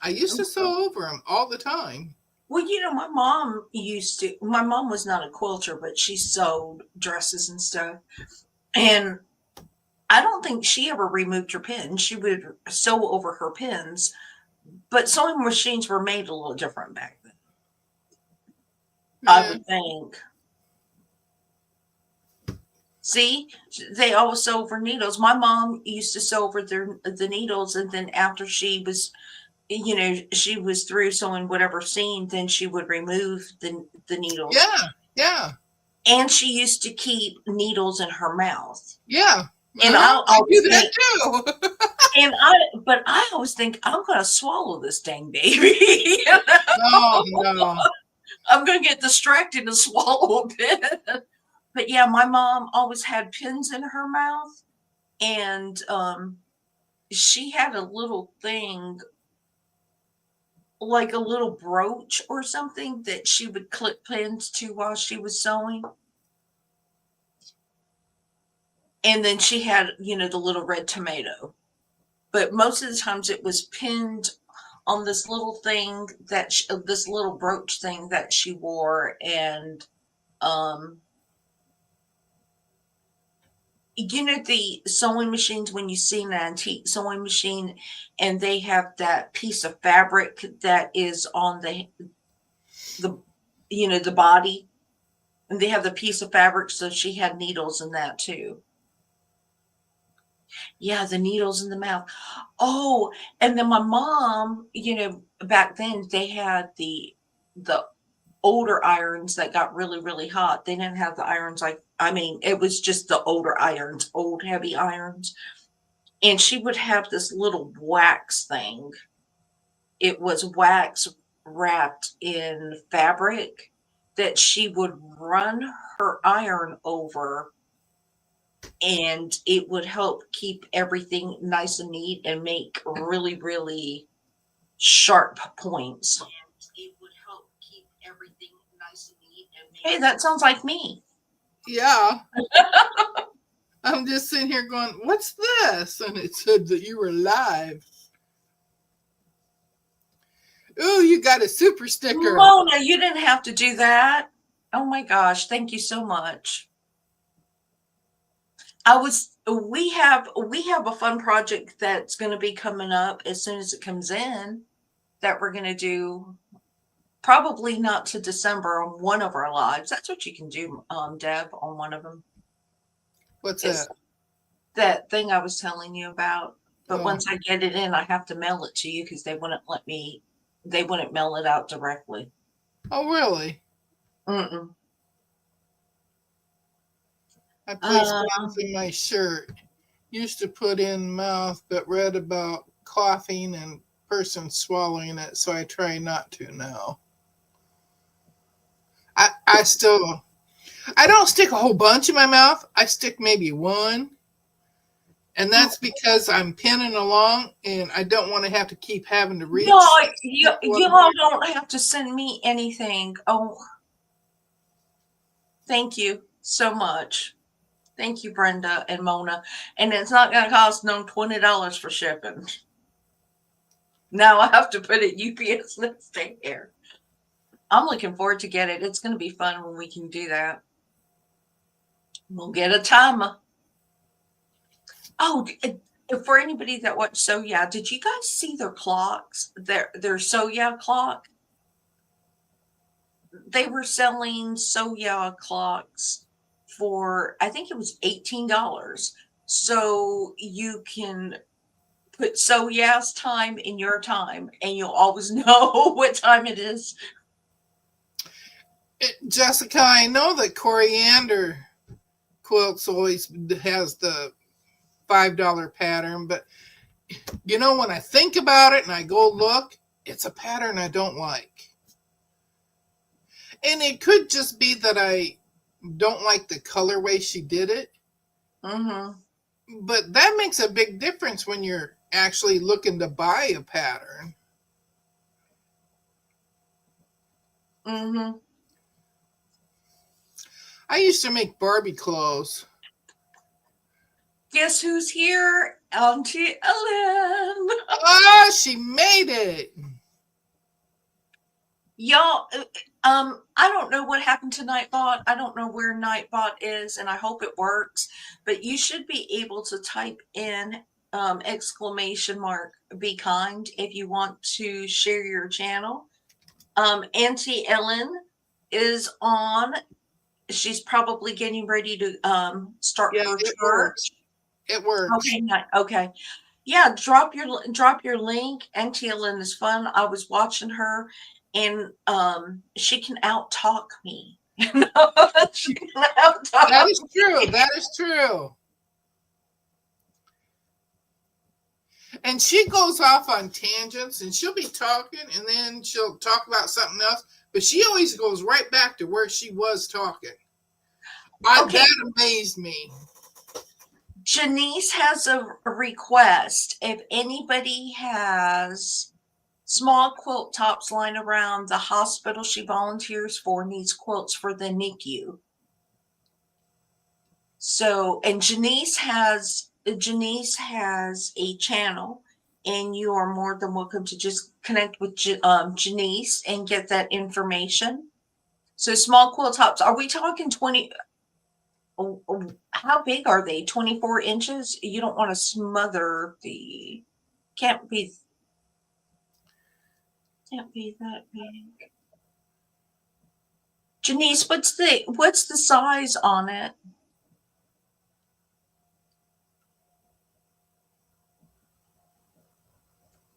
I used to sew over them all the time. Well, my mom was not a quilter, but she sewed dresses and stuff. And I don't think she ever removed her pins. She would sew over her pins, but sewing machines were made a little different back then. Yeah. I would think. See, they always sew over needles. My mom used to sew over the needles, and then after she was she was through sewing whatever seam, then she would remove the needles. Yeah. And she used to keep needles in her mouth. Yeah. And I'll do that too. But I always think I'm going to swallow this dang baby. No. I'm going to get distracted and swallow a pin. But yeah, my mom always had pins in her mouth, and she had a little thing, like a little brooch or something, that she would clip pins to while she was sewing. And then she had, the little red tomato. But most of the times it was pinned on this little thing this little brooch thing that she wore. And, the sewing machines, when you see an antique sewing machine and they have that piece of fabric that is on the body, and they have the piece of fabric. So she had needles in that too. Yeah, the needles in the mouth. Oh, and then my mom, back then they had the older irons that got really, really hot. They didn't have the irons it was just the older irons, old heavy irons. And she would have this little wax thing. It was wax wrapped in fabric that she would run her iron over, and it would help keep everything nice and neat and make really, really sharp points. And it would help keep everything nice and neat. Hey, that sounds like me. Yeah. I'm just sitting here going, what's this? And it said that you were live. Ooh, you got a super sticker. Mona, you didn't have to do that. Oh my gosh, thank you so much. We have a fun project that's going to be coming up as soon as it comes in, that we're going to do, probably not to December, on one of our lives. That's what you can do, Deb, on one of them. What's that? That thing I was telling you about. But once I get it in, I have to mail it to you because they wouldn't mail it out directly. Oh, really? Mm-mm. I placed Uh, buttons in my shirt. Used to put in mouth, but read about coughing and person swallowing it, so I try not to now. I still, I don't stick a whole bunch in my mouth. I stick maybe one. And that's because I'm pinning along and I don't want to have to keep having to reach. no, y'all don't have to send me anything. Oh, thank you so much. Thank you, Brenda and Mona. And it's not going to cost no $20 for shipping. Now I have to put it UPS next day here. I'm looking forward to get it. It's going to be fun when we can do that. We'll get a timer. Oh, for anybody that watched So Yeah, did you guys see their clocks? Their So Yeah clock? They were selling So Yeah clocks for, I think it was $18. So you can put So Yeah's time in your time and you'll always know what time it is. Jessica, I know that Coriander Quilts always has the $5 pattern, but you know, when I think about it and I go look, it's a pattern I don't like. And it could just be that I don't like the colorway she did it. Mm-hmm. But that makes a big difference when you're actually looking to buy a pattern. Mm-hmm. I used to make Barbie clothes. Guess who's here? Auntie Ellen. Oh, she made it. Y'all, I don't know what happened to Nightbot. I don't know where Nightbot is, and I hope it works. But you should be able to type in exclamation mark be kind if you want to share your channel. Auntie Ellen is on. She's probably getting ready to start Yeah, her it church. works. It works. Okay, okay. Yeah, drop your link. Auntie Ellen is fun. I was watching her, and she can out talk me. She can out talk. That is true. That is true. And she goes off on tangents and she'll be talking and then she'll talk about something else, but she always goes right back to where she was talking. Okay. That amazed me. Janice has a request. If anybody has small quilt tops lying around, the hospital she volunteers for needs quilts for the NICU. So, and Janice has a channel, and you are more than welcome to just connect with Janice and get that information. So, small quilt tops. Are we talking 20? How big are they? 24 inches? You don't want to smother the. Can't be that big. Janice, what's the size on it?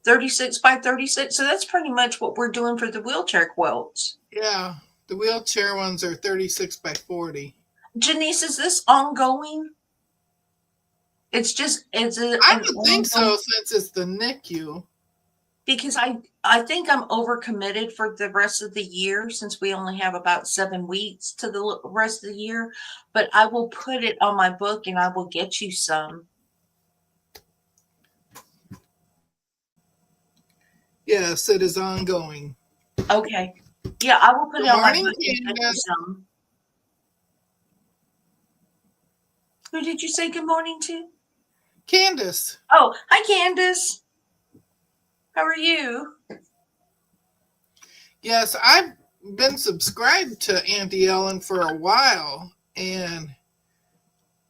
$36 by $36. So that's pretty much what we're doing for the wheelchair quilts. Yeah, the wheelchair ones are 36 by 40. Janice, is this ongoing? It's just I would think so since it's the NICU. Because I think I'm overcommitted for the rest of the year since we only have about 7 weeks to the rest of the year. But I will put it on my book and I will get you some. Yes, it is ongoing. Okay. Yeah, I will put it on my book and get you Candace. some. Who did you say good morning to? Candace. Oh, hi, Candace. How are you? Yes, I've been subscribed to Auntie Ellen for a while, and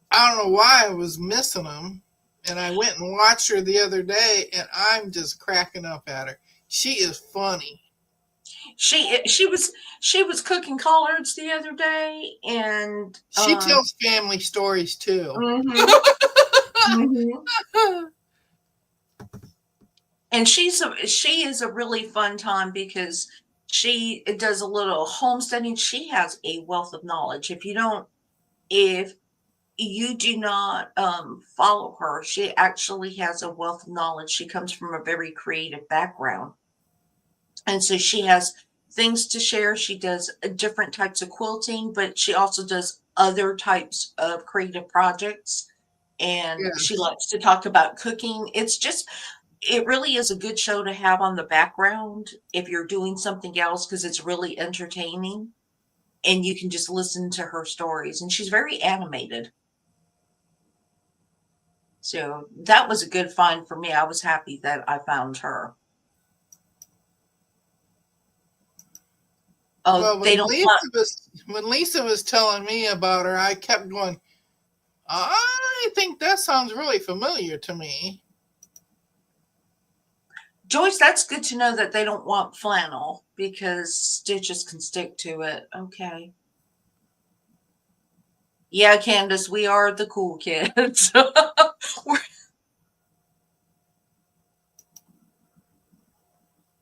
I don't know why I was missing them. And I went and watched her the other day, and I'm just cracking up at her. She is funny. She was cooking collards the other day, and She tells family stories too. Mm-hmm. And she is a really fun time because she does a little homesteading. She has a wealth of knowledge. If you do not follow her, she actually has a wealth of knowledge. She comes from a very creative background. And so she has things to share. She does different types of quilting, but she also does other types of creative projects. And she Yes. likes to talk about cooking. It really is a good show to have on the background if you're doing something else because it's really entertaining and you can just listen to her stories. And she's very animated. So that was a good find for me. I was happy that I found her. Oh, Well, they don't want. When Lisa was telling me about her, I kept going, I think that sounds really familiar to me. Joyce, that's good to know that they don't want flannel because stitches can stick to it. Okay. Yeah, Candace, we are the cool kids.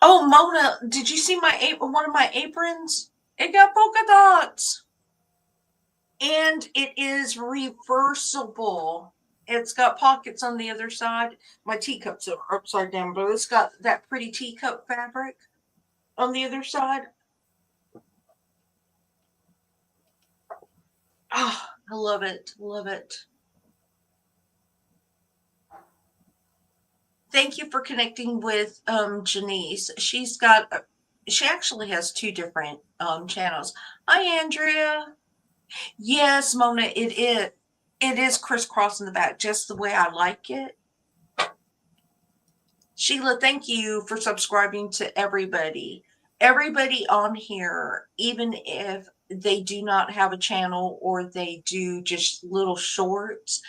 Oh, Mona, did you see one of my aprons? It got polka dots. And it is reversible. It's got pockets on the other side. My teacups are upside down, but it's got that pretty teacup fabric on the other side. Oh, I love it. Love it. Thank you for connecting with Janice. She actually has two different channels. Hi, Andrea. Yes, Mona, it is crisscross in the back, just the way I like it. Sheila, thank you for subscribing to everybody. Everybody on here, even if they do not have a channel or they do just little shorts,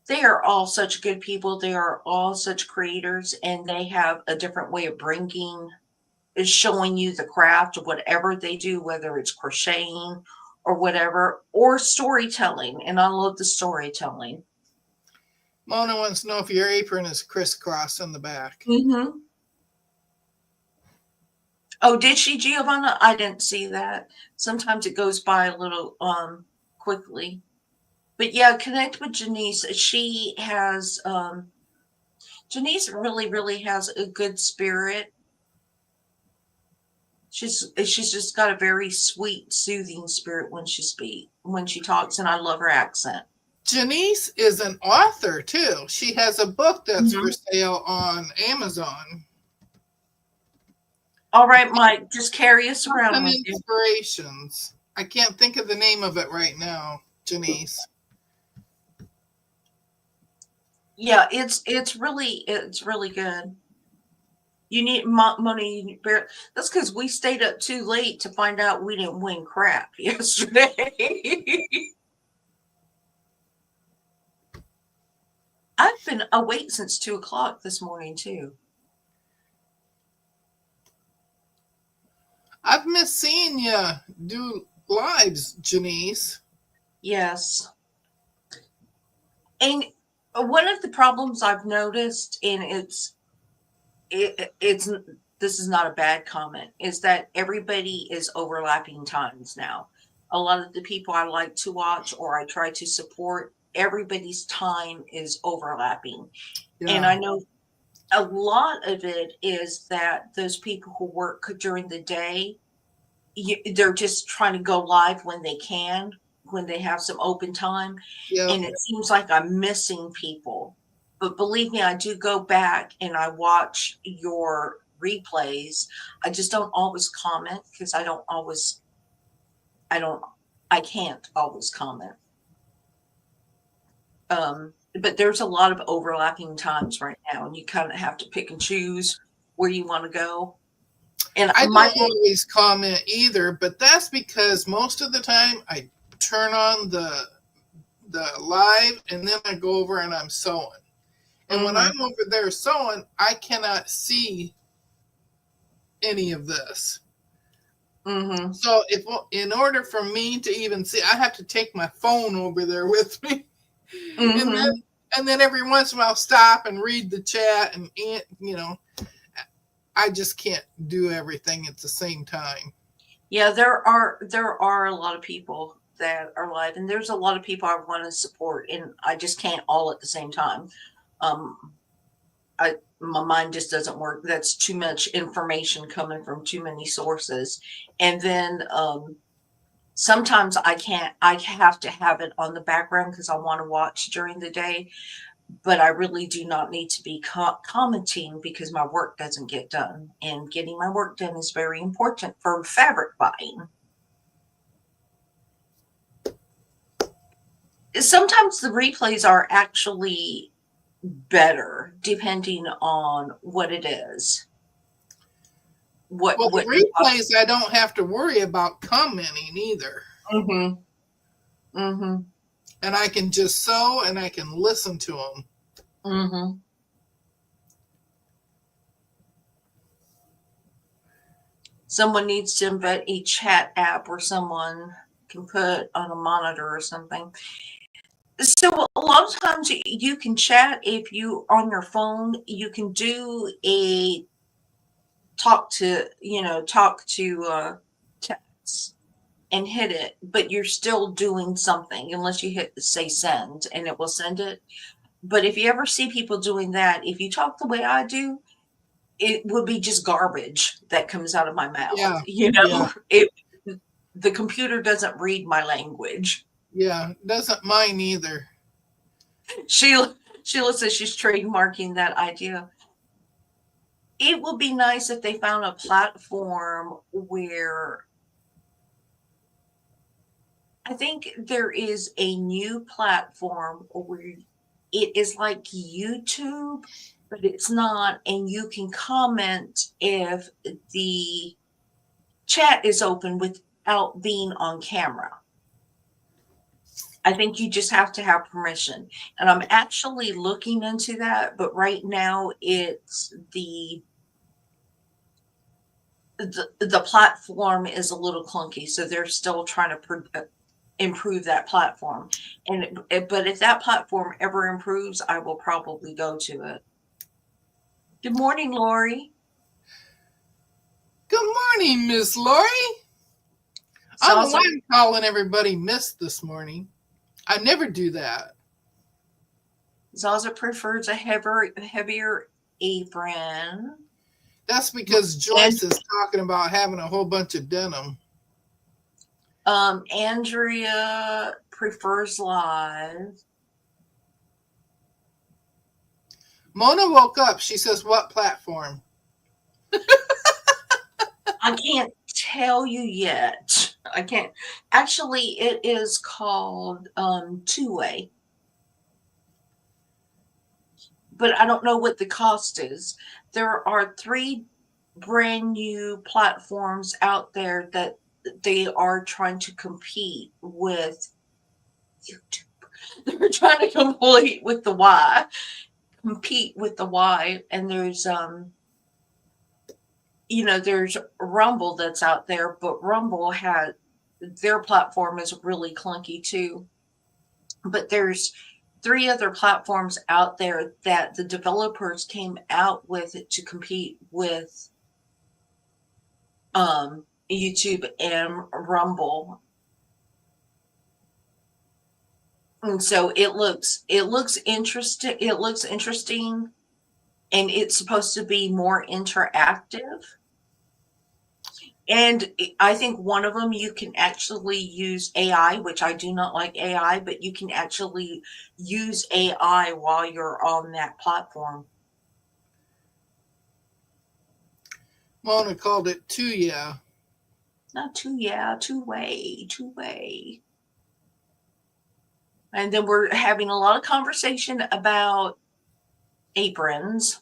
they are all such good people. They are all such creators, and they have a different way of showing you the craft of whatever they do, whether it's crocheting or whatever, or storytelling. And I love the storytelling. Mona wants to know if your apron is crisscross in the back. Mm-hmm. Oh, did she, Giovanna? I didn't see that. Sometimes it goes by a little quickly. But yeah, connect with Janice. Janice really, really has a good spirit. She's just got a very sweet, soothing spirit when she talks, and I love her accent. Janice is an author too. She has a book that's Mhm. for sale on Amazon. All right, Mike, just carry us around Something with you. Inspirations. I can't think of the name of it right now, Janice. Yeah, it's really good. You need money. That's because we stayed up too late to find out we didn't win crap yesterday. I've been awake since 2 o'clock this morning too. I've missed seeing you do lives, Janice. Yes. And one of the problems I've noticed, and it's this is not a bad comment, is that everybody is overlapping times now. A lot of the people I like to watch or I try to support, everybody's time is overlapping. And Yeah. I know a lot of it is that those people who work during the day, they're just trying to go live when they can, when they have some open time. Yep. And it seems like I'm missing people. But believe me, I do go back and I watch your replays. I just don't always comment because I can't always comment. But there's a lot of overlapping times right now, and you kind of have to pick and choose where you want to go. And I don't always comment either, but that's because most of the time I turn on the live and then I go over and I'm sewing. And when I'm over there sewing, I cannot see any of this. Mm-hmm. So in order for me to even see, I have to take my phone over there with me. Mm-hmm. And then every once in a while stop and read the chat and I just can't do everything at the same time. Yeah, there are a lot of people that are live, and there's a lot of people I want to support, and I just can't all at the same time. My mind just doesn't work. That's too much information coming from too many sources. And then sometimes I have to have it on the background because I want to watch during the day, but I really do not need to be commenting because my work doesn't get done. And getting my work done is very important for fabric buying. Sometimes the replays are actually better depending on what it is. Well, the replays, I don't have to worry about commenting either. Mm-hmm. Mm-hmm. And I can just sew and I can listen to them. Mm-hmm. Someone needs to invent a chat app where someone can put on a monitor or something. So a lot of times you can chat if you on your phone. You can do a talk to text and hit it, but you're still doing something unless you hit say send and it will send it. But if you ever see people doing that, if you talk the way I do, it would be just garbage that comes out of my mouth. Yeah. The computer doesn't read my language. Yeah, doesn't mine either. Sheila says she's trademarking that idea. It would be nice if they found a platform where I think there is a new platform where it is like YouTube, but it's not, and you can comment if the chat is open without being on camera. I think you just have to have permission. And I'm actually looking into that, but right now it's the platform is a little clunky, so they're still trying to improve that platform. But if that platform ever improves, I will probably go to it. Good morning, Lori. Good morning, Miss Lori. I don't know why I'm calling everybody Miss this morning. I never do that. Zaza prefers a heavier apron. That's because Joyce is talking about having a whole bunch of denim. Andrea prefers live. Mona woke up. She says, what platform? I can't tell you yet. I can't. Actually, it is called Two-Way. But I don't know what the cost is. There are 3 brand new platforms out there that they are trying to compete with YouTube. They're trying to compete with the Y. And there's there's Rumble that's out there, but Rumble their platform is really clunky too. But there's 3 other platforms out there that the developers came out with to compete with YouTube and Rumble. And so it looks interesting. It looks interesting, and it's supposed to be more interactive. And I think one of them, you can actually use AI, which I do not like AI, but you can actually use AI while you're on that platform. Mona called it Two-Yeah. Not Two-Way. And then we're having a lot of conversation about aprons.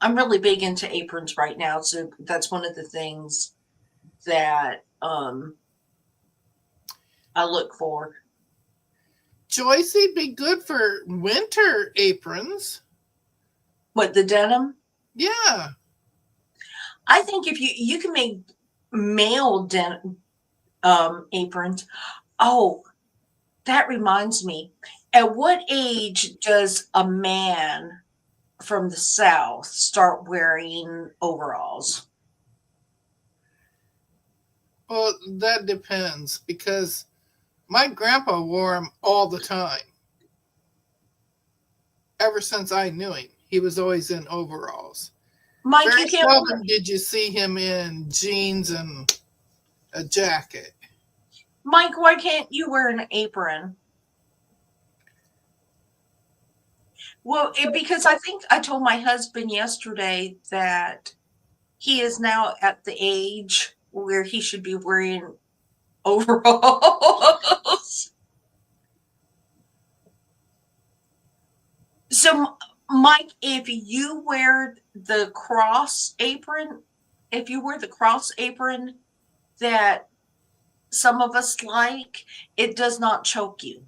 I'm really big into aprons right now, so that's one of the things that I look for. Joyce, it'd be good for winter aprons. What, the denim? Yeah. I think if you can make male denim aprons. Oh, that reminds me. At what age does a man from the South start wearing overalls? Well, that depends because my grandpa wore them all the time. Ever since I knew him, he was always in overalls. Mike, Very you can't. seldom did you see him in jeans and a jacket. Mike, why can't you wear an apron? Well, because I think I told my husband yesterday that he is now at the age where he should be wearing overalls. So, Mike, if you wear the cross apron, if you wear the cross apron that some of us like, it does not choke you.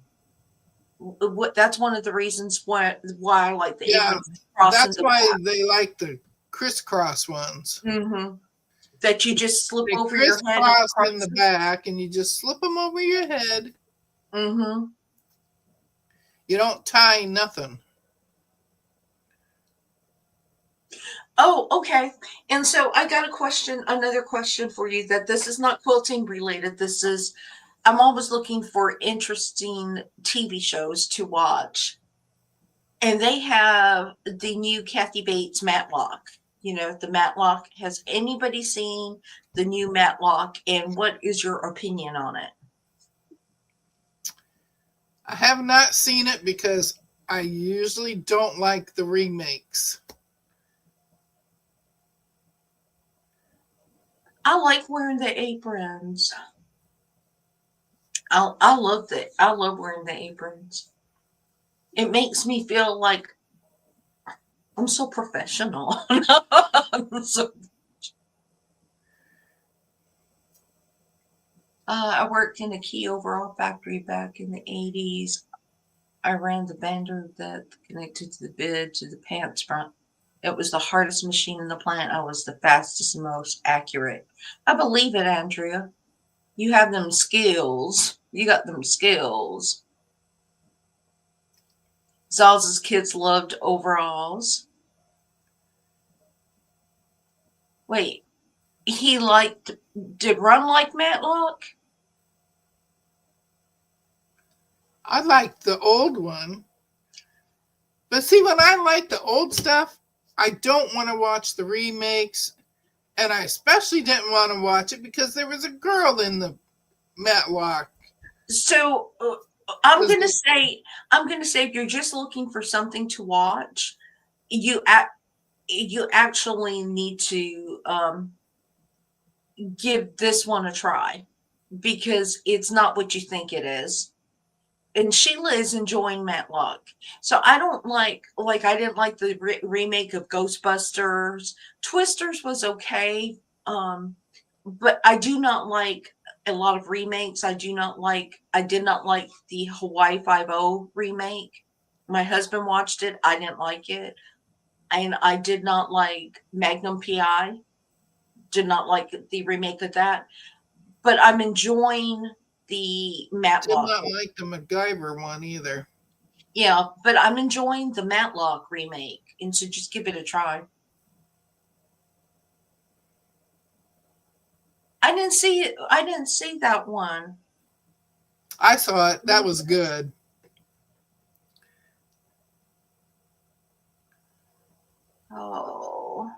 That's one of the reasons why I like the Yeah, apron cross in that's the why back. they like the crisscross ones. Mm-hmm. That you just slip They over your head crisscross in the across. back, and you just slip them over your head. Mm-hmm. You don't tie nothing. Oh, okay. And so I got another question for you that this is not quilting related. I'm always looking for interesting TV shows to watch. And they have the new Kathy Bates Matlock. You know, the Matlock. Has anybody seen the new Matlock? And what is your opinion on it? I have not seen it because I usually don't like the remakes. I like wearing the aprons. I love wearing the aprons. It makes me feel like I'm so professional. I worked in a key overall factory back in the 80s. I ran the bender that connected to the bid to the pants front. It was the hardest machine in the plant. I was the fastest and most accurate. I believe it, Andrea. You have them skills. You got them skills. Zalz's kids loved overalls. Wait, did Run like Matlock? I like the old one. But see, when I like the old stuff, I don't want to watch the remakes. And I especially didn't want to watch it because there was a girl in the Matlock. So I'm gonna say if you're just looking for something to watch, you actually need to give this one a try because it's not what you think it is. And Sheila is enjoying Matlock. So I don't like I didn't like the remake of Ghostbusters. Twisters was okay, but I do not like a lot of remakes. I did not like the Hawaii Five-0 remake. My husband watched it. I didn't like it. And I did not like Magnum PI. Did not like the remake of that. But I'm enjoying the Did Matlock. not like the MacGyver one either. Yeah, but I'm enjoying the Matlock remake. And so just give it a try. I didn't see it. I didn't see that one. I saw it. That was good. Oh.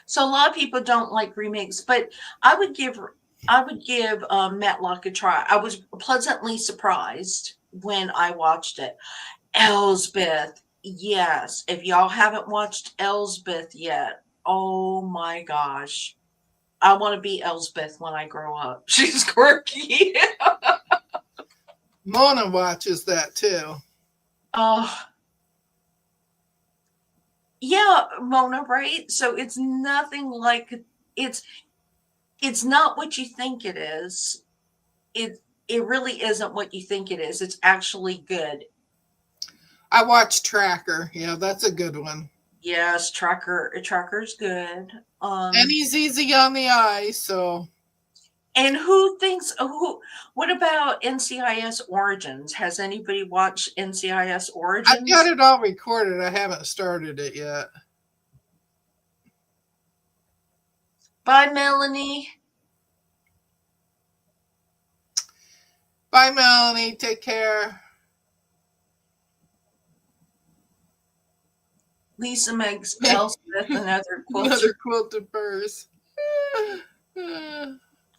So a lot of people don't like remakes, but I would give Matlock a try. I was pleasantly surprised when I watched it. Elsbeth, yes. If y'all haven't watched Elsbeth yet, oh my gosh. I want to be Elsbeth when I grow up. She's quirky. Mona watches that too. Oh, yeah, Mona, right? So it's nothing like it's not what you think it is. It really isn't what you think it is. It's actually good. I watched Tracker. Yeah, that's a good one. Yes, Tracker's good. And he's easy on the eye, so. And what about NCIS Origins? Has anybody watched NCIS Origins? I've got it all recorded. I haven't started it yet. Bye, Melanie. Bye, Melanie. Take care. Lisa makes Elspeth another quilter. Another quilted purse.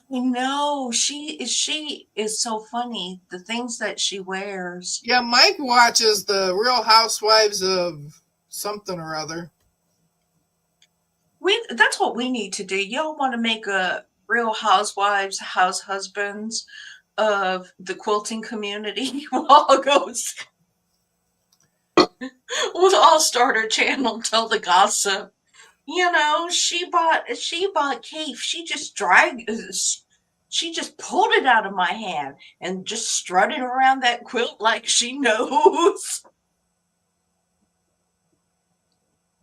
No, she is so funny. The things that she wears. Yeah, Mike watches the Real Housewives of something or other. That's what we need to do. Y'all want to make a Real Housewives, house husbands of the quilting community? We'll all go. We'll all start our channel, tell the gossip. You know, she bought Kate. She just pulled it out of my hand and just strutted around that quilt like she knows.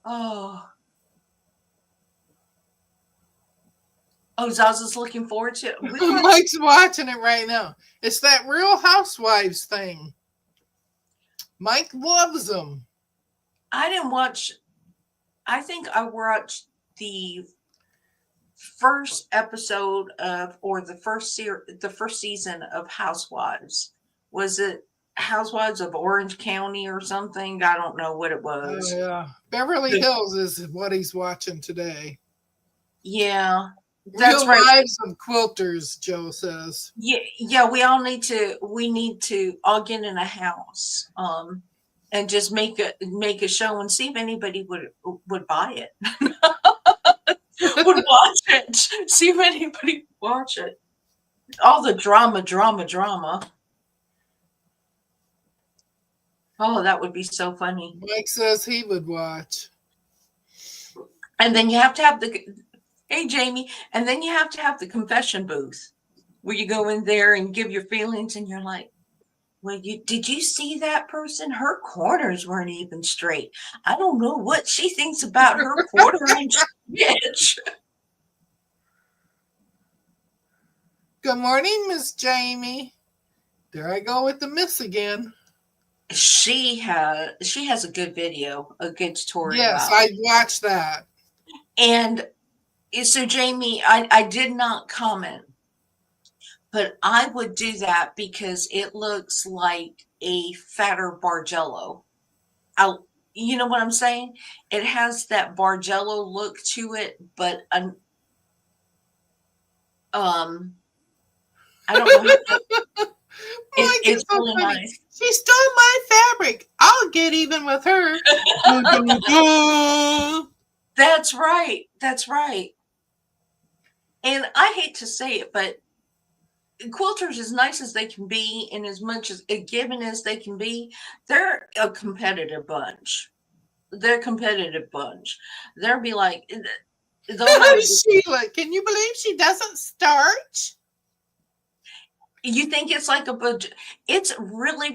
Oh. Oh, Zaza's looking forward to it. Mike's watching it right now. It's that Real Housewives thing. Mike loves them. I didn't watch. I think I watched the first episode of, or the first season of Housewives. Was it Housewives of Orange County or something? I don't know what it was. Oh, yeah. Beverly Hills is what he's watching today. Yeah, that's Real right. Lives of Quilters, Joe says. Yeah. We need to all get in a house, and just make a show and see if anybody would buy it. Would watch it. See if anybody would watch it. All the drama. Oh, that would be so funny. Mike says he would watch. And then you have to have hey Jamie, and then you have to have the confession booth where you go in there and give your feelings, and you're like, well, did you see that person? Her corners weren't even straight. I don't know what she thinks about her quarter-inch stitch. Good morning, Miss Jamie. There I go with the miss again. She has a good video, a good tutorial. Yes, I watched that. And so Jamie, I did not comment, but I would do that because it looks like a fatter Bargello. You know what I'm saying? It has that Bargello look to it, but I don't know. It's so really funny. nice. She stole my fabric. I'll get even with her. That's right. That's right. And I hate to say it, but quilters, as nice as they can be and as much as given as they can be, they're a competitive bunch. They'll be like, Sheila, can you believe she doesn't starch? You think it's like it's really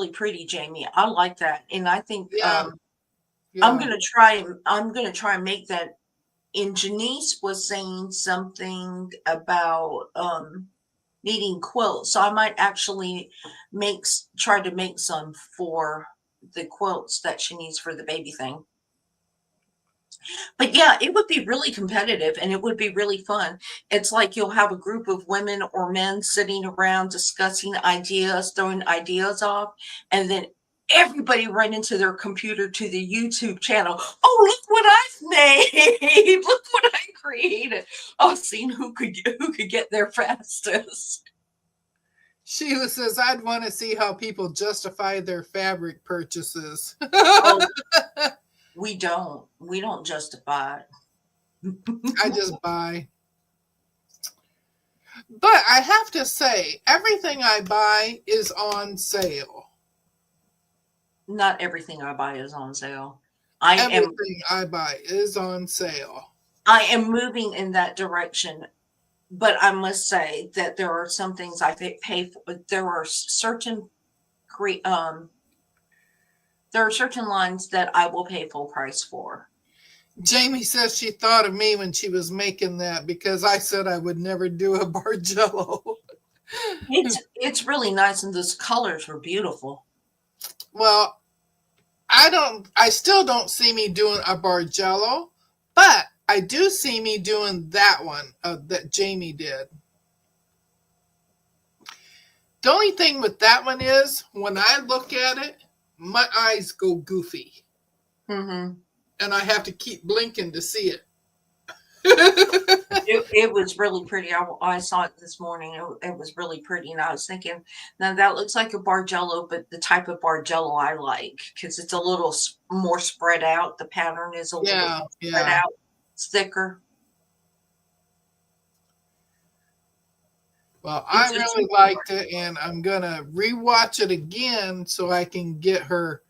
pretty, Jamie. I like that. And I think Yeah. I'm gonna try and make that. And Janice was saying something about needing quilts. So I might actually try to make some for the quilts that she needs for the baby thing. But yeah, it would be really competitive and it would be really fun. It's like you'll have a group of women or men sitting around discussing ideas, throwing ideas off, and then everybody run into their computer to the YouTube channel. Oh, look what I've made. Look what I created. Oh, seeing who could get there fastest. Sheila says, I'd want to see how people justify their fabric purchases. Oh, we don't justify it. I just buy. But I have to say, everything I buy is on sale. Not everything I buy is on sale. Everything I buy is on sale. I am moving in that direction, but I must say that there are some things I pay for. There are certain lines that I will pay full price for. Jamie says she thought of me when she was making that because I said I would never do a Bargello. It's really nice, and those colors were beautiful. Well, I still don't see me doing a Bargello, but I do see me doing that one that Jamie did. The only thing with that one is when I look at it, my eyes go goofy Mm-hmm. and I have to keep blinking to see it. It was really pretty. I saw it this morning. It was really pretty, and I was thinking, now that looks like a Bargello, but the type of Bargello I like because it's a little more spread out. The pattern is a little bit Yeah, more spread yeah. out. It's thicker. Well, I It's a really liked it, and I'm gonna rewatch it again so I can get her.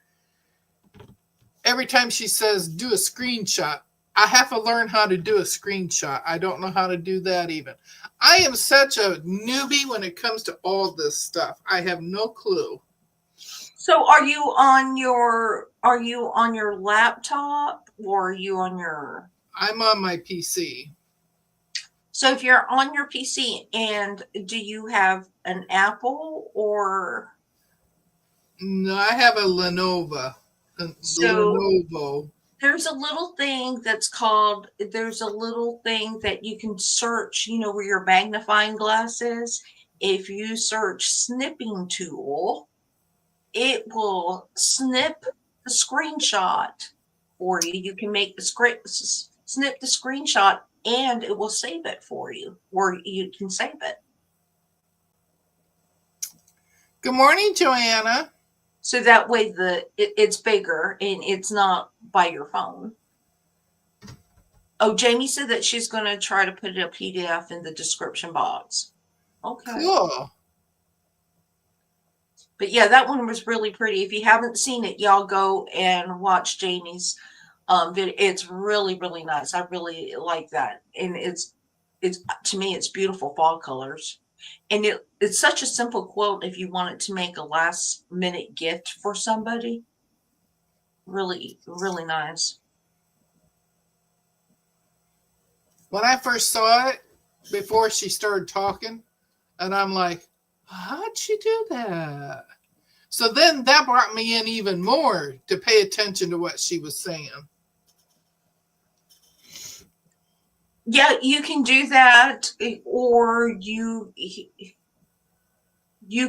Every time she says do a screenshot, I have to learn how to do a screenshot. I don't know how to do that even. I am such a newbie when it comes to all this stuff. I have no clue. So are you on your laptop or are you on your I'm on my PC. so if you're on your PC and do you have an Apple or No, I have a Lenovo. so Lenovo. there's a little thing that you can search, where your magnifying glass is. If you search snipping tool, it will snip the screenshot for you. You can make the snip the screenshot and it will save it for you, or you can save it. Good morning, Joanna. So that way it's bigger and it's not by your phone. Oh, Jamie said that she's going to try to put a PDF in the description box. Okay. Cool. But yeah, that one was really pretty. If you haven't seen it, y'all go and watch Jamie's video. It's really, really nice. I really like that. And it's to me, it's beautiful fall colors. And it's such a simple quote if you wanted to make a last minute gift for somebody. Really, really nice. When I first saw it, before she started talking, and I'm like, how'd she do that? So then that brought me in even more to pay attention to what she was saying. Yeah, you can do that, or you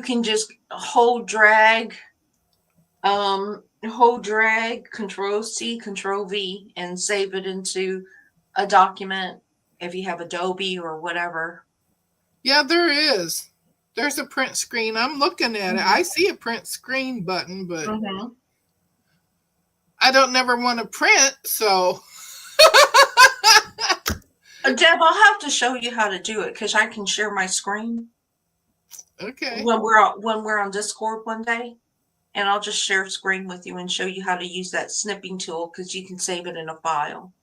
can just hold drag, Control C, Control V, and save it into a document if you have Adobe or whatever. Yeah, there is. There's a print screen. I'm looking at it. Mhm. I see a print screen button, but Mhm. I don't never want to print, so Deb, I'll have to show you how to do it because I can share my screen okay. when we're on Discord one day, and I'll just share screen with you and show you how to use that snipping tool because you can save it in a file.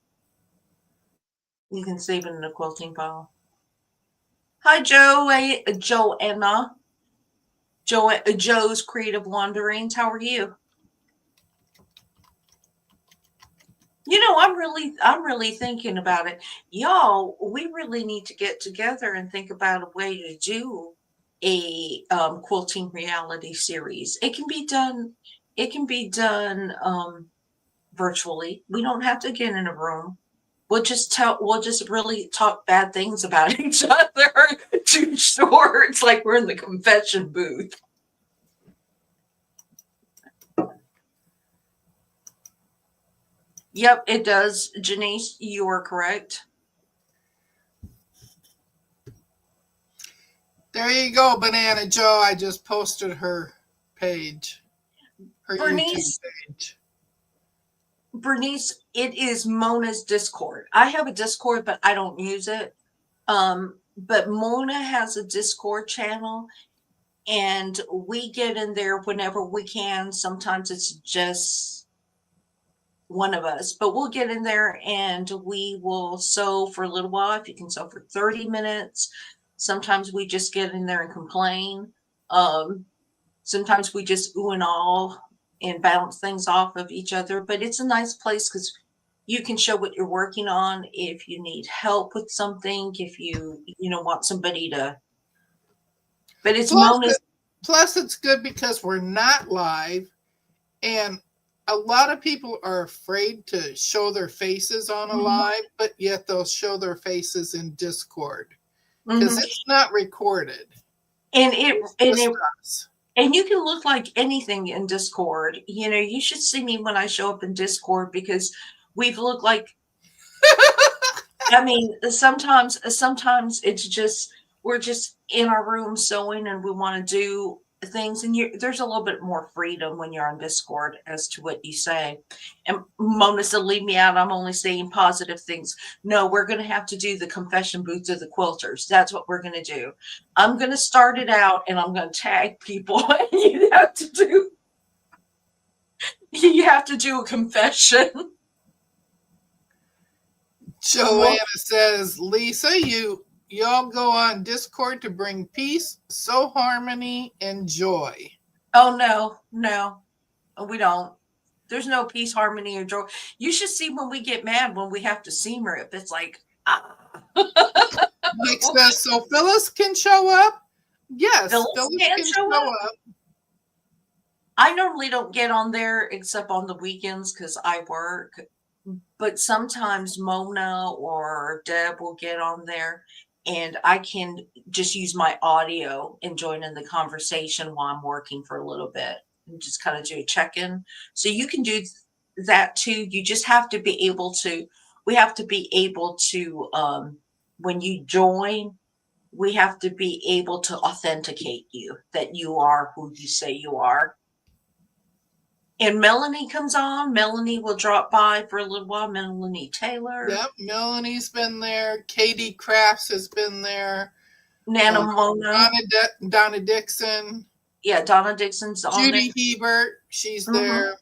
You can save it in a quilting file. Hi, Joanna. Joe's Creative Wanderings. How are you? I'm really thinking about it. Y'all, we really need to get together and think about a way to do a quilting reality series. It can be done. It can be done virtually. We don't have to get in a room. We'll just really talk bad things about each other too short. It's like we're in the confession booth. Yep, it does. Janice, you are correct. There you go, Banana Joe. I just posted her page. Her Bernice, YouTube page. Bernice, it is Mona's Discord. I have a Discord, but I don't use it. But Mona has a Discord channel, and we get in there whenever we can. Sometimes it's just one of us, but we'll get in there and we will sew for a little while. If you can sew for 30 minutes, sometimes we just get in there and complain. Sometimes we just ooh and all and bounce things off of each other, but it's a nice place because you can show what you're working on. If you need help with something, if you want somebody to, but it's Mona's. Plus, it's good because we're not live, and a lot of people are afraid to show their faces on a live, but yet they'll show their faces in Discord because it's not recorded. And it and Just it us. and you can look like anything in Discord. You know, you should see me when I show up in Discord because we've looked like, I mean, sometimes it's just we're just in our room sewing and we want to do things, and there's a little bit more freedom when you're on Discord as to what you say. And Mona said, "Leave me out. I'm only saying positive things." No, we're going to have to do the confession booths of the quilters. That's what we're going to do. I'm going to start it out, and I'm going to tag people. You have to do a confession. Joanna says, Lisa, y'all go on Discord to bring peace, sow harmony, and joy. Oh no, we don't. There's no peace, harmony, or joy. You should see when we get mad when we have to seam rip. It's like, ah. Mike says, so Phyllis can show up? Yes, Phyllis Phyllis can can show show up. I normally don't get on there except on the weekends because I work. But sometimes Mona or Deb will get on there and I can just use my audio and join in the conversation while I'm working for a little bit and just kind of do a check-in. So you can do that too. You just have to be able to, we have to be able to, when you join, we have to be able to authenticate you that you are who you say you are. And Melanie comes on. Melanie will drop by for a little while. Melanie Taylor. Yep, Melanie's been there. Katie Crafts has been there. Nana Mona. Donna Dixon. Yeah, Donna Dixon's on Judy there. Hebert, she's there.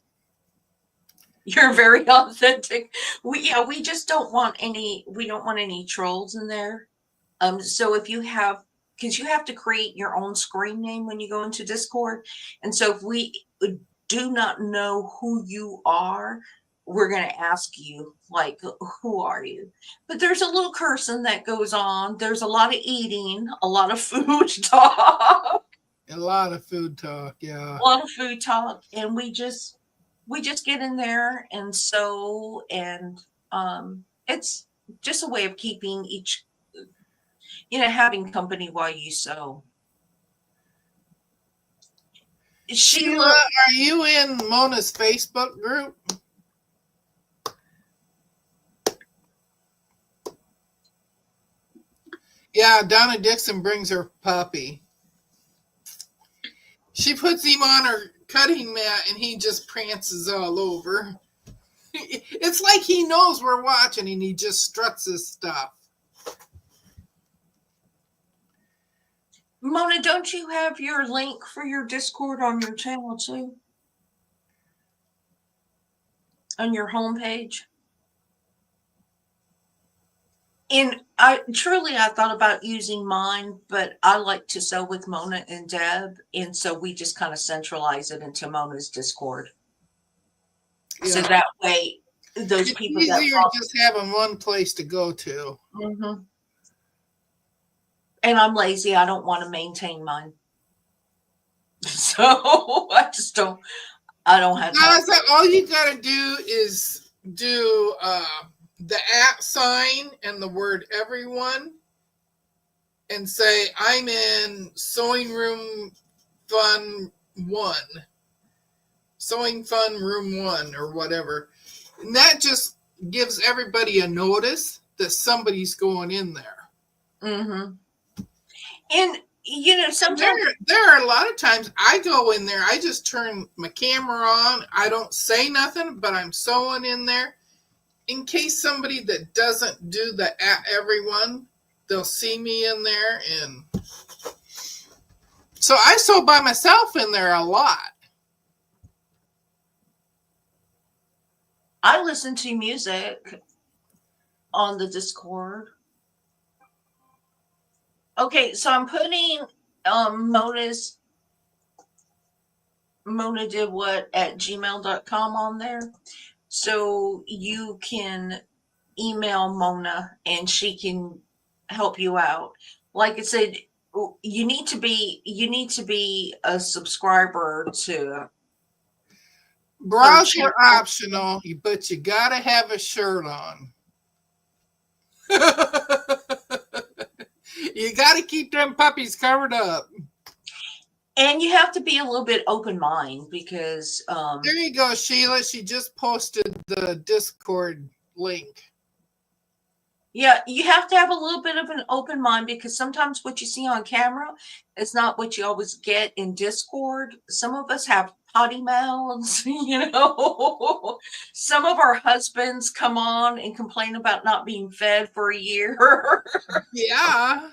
You're very authentic. We just don't want any trolls in there. So if you have, because you have to create your own screen name when you go into Discord. And so if we do not know who you are, we're going to ask you, like, who are you? But there's a little cursing that goes on. There's a lot of eating, a lot of food talk. A lot of food talk, yeah. A lot of food talk. And we just get in there and sew. And it's just a way of keeping each, having company while you sew. Sheila, are you in Mona's Facebook group? Yeah, Donna Dixon brings her puppy. She puts him on her cutting mat and he just prances all over. It's like he knows we're watching and he just struts his stuff. Mona, don't you have your link for your Discord on your channel too? On your homepage? And I thought about using mine, but I like to sew with Mona and Deb. And so we just kind of centralize it into Mona's Discord. Yeah. So that way, those it's people easier just having one place to go to. Mm-hmm. And I'm lazy. I don't want to maintain mine. So I don't have time. All you got to do is do the @ sign and the word everyone and say, I'm in Sewing Room Fun 1. Sewing Fun Room 1 or whatever. And that just gives everybody a notice that somebody's going in there. Mm-hmm. And, sometimes there are a lot of times I go in there, I just turn my camera on. I don't say nothing, but I'm sewing in there. In case somebody that doesn't do the @ everyone, they'll see me in there. And so I sew by myself in there a lot. I listen to music on the Discord. Okay, so I'm putting Mona did what at gmail.com on there. So you can email Mona and she can help you out. Like I said, you need to be a subscriber to Browser optional, but you gotta have a shirt on. You gotta keep them puppies covered up. And you have to be a little bit open mind because There you go, Sheila. She just posted the Discord link. yeah, you have to have a little bit of an open mind because sometimes what you see on camera is not what you always get in Discord. Some of us have potty mouths, you know. Some of our husbands come on and complain about not being fed for a year. Yeah.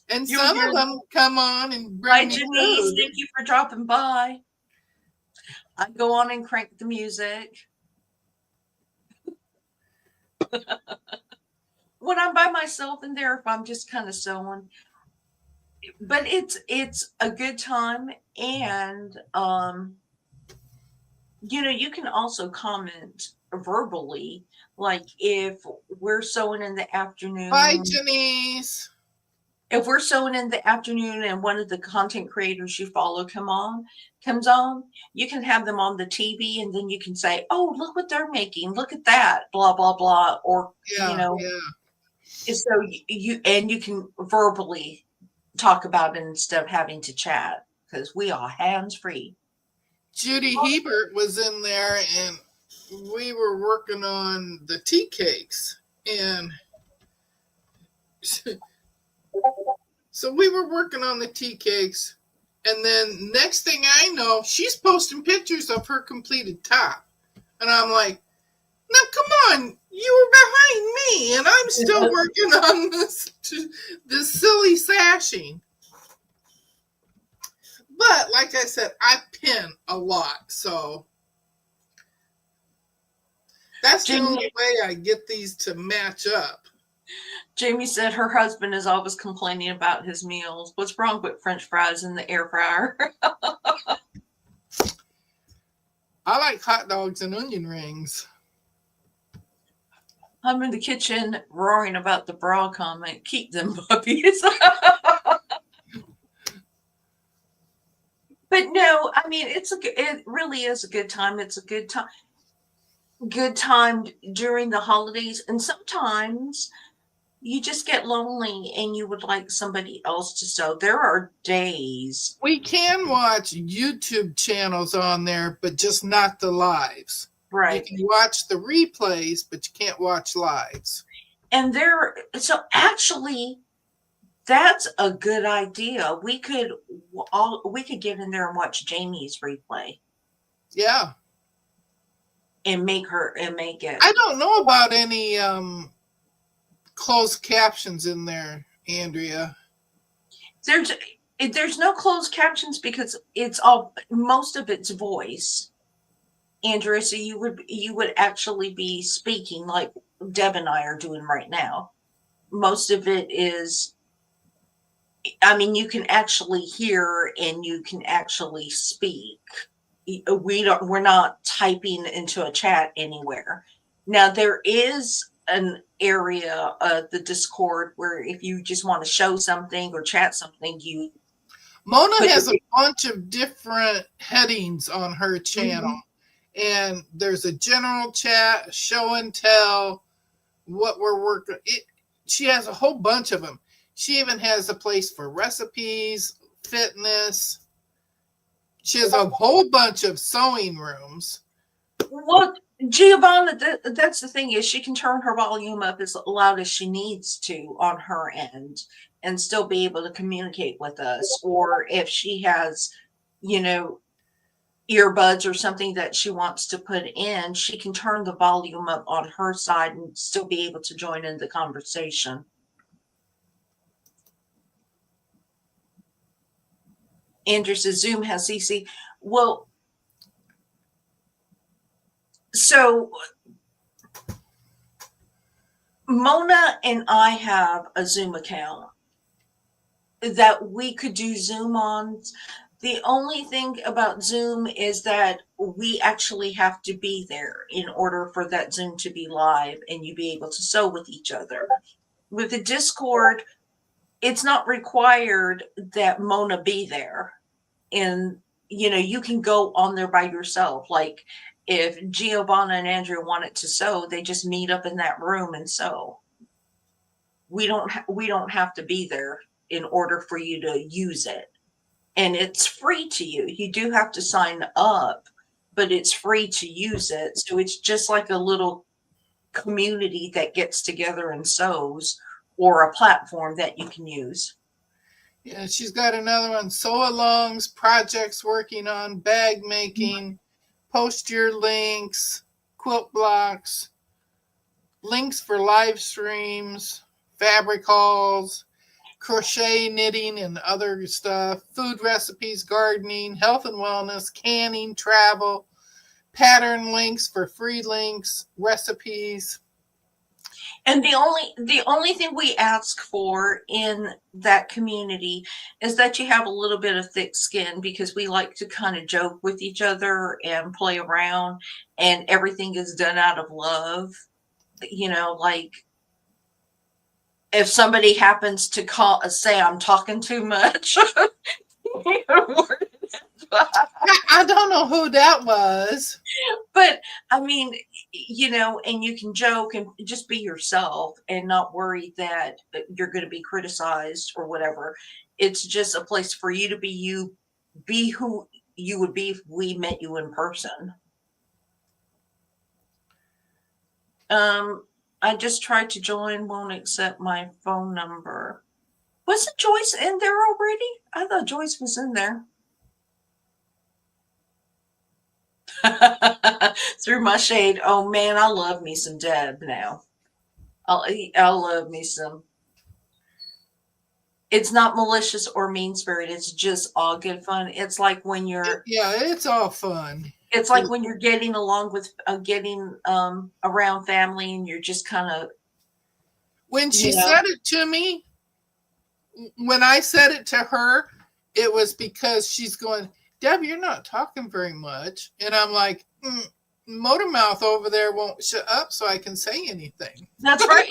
And You some hear of them come on and Hi, bring me Janice. food. Thank you for dropping by. I go on and crank the music. When I'm by myself in there, if I'm just kind of sewing, but it's a good time, and you know, you can also comment verbally, like if we're sewing in the Bye, afternoon. Janice. If we're sewing in the afternoon and one of the content creators you follow comes on, you can have them on the TV and then you can say, "Oh, look what they're making. Look at that." Blah blah blah. Or you Yeah, know, yeah. so you can verbally talk about it instead of having to chat because we are hands free. Judy Hebert was in there and we were working on the tea cakes. And so we were working on the tea cakes. And then next thing I know, she's posting pictures of her completed top. And I'm like, now come on, you were behind me and I'm still working on this silly sashing. But like I said, I pin a lot, so that's the only way I get these to match up. Jamie said her husband is always complaining about his meals. What's wrong with French fries in the air fryer? I like hot dogs and onion rings. I'm in the kitchen roaring about the bra comment. Keep them puppies. But no, I mean, it really is a good time. It's a good time during the holidays. And sometimes you just get lonely and you would like somebody else to sew. There are days. We can watch YouTube channels on there, but just not the lives. Right. You can watch the replays, but you can't watch lives. And so actually, that's a good idea. We could get in there and watch Jamie's replay. Yeah. And make it. I don't know about any closed captions in there, Andrea. There's no closed captions because most of it's voice, Andrea. So you would actually be speaking like Deb and I are doing right now. Most of it is, I mean, you can actually hear and you can actually speak. We're not typing into a chat anywhere. Now there is an area of the Discord where if you just want to show something or chat something, Mona has a bunch of different headings on her channel. Mm-hmm. And there's a general chat, show and tell, what we're working. She has a whole bunch of them. She even has a place for recipes, fitness. She has a whole bunch of sewing rooms. Well, Giovanna, that's the thing is she can turn her volume up as loud as she needs to on her end and still be able to communicate with us. Or if she has, earbuds or something that she wants to put in, she can turn the volume up on her side and still be able to join in the conversation. Andrew says Zoom has CC. Well, so Mona and I have a Zoom account that we could do Zoom on. The only thing about Zoom is that we actually have to be there in order for that Zoom to be live and you be able to sew with each other. With the Discord, it's not required that Mona be there. And, you can go on there by yourself. Like if Giovanna and Andrea wanted to sew, they just meet up in that room and sew. We don't have to be there in order for you to use it. and it's free to you. You do have to sign up, but it's free to use it. So it's just like a little community that gets together and sews, or a platform that you can use. Yeah, she's got another one. Sew alongs, projects working on, bag making, post your links, quilt blocks, links for live streams, fabric hauls, crochet, knitting, and other stuff, food recipes, gardening, health and wellness, canning, travel, pattern links for free links, recipes. And the only thing we ask for in that community is that you have a little bit of thick skin, because we like to kind of joke with each other and play around, and everything is done out of love. Like if somebody happens to say I'm talking too much. I don't know who that was. But I mean, and you can joke and just be yourself and not worry that you're going to be criticized or whatever. It's just a place for you to be you, be who you would be if we met you in person. I just tried to join, won't accept my phone number. Wasn't Joyce in there already? I thought Joyce was in there. Through my shade. Oh man, I love me some Deb now. I love me some. It's not malicious or mean spirit. It's just all good fun. It's like when you're. Yeah, it's all fun. It's like when you're getting along with getting around family, and you're just kind of. When she said it to me, when I said it to her, it was because she's going, Deb, you're not talking very much. And I'm like, Motormouth over there won't shut up so I can say anything. That's right.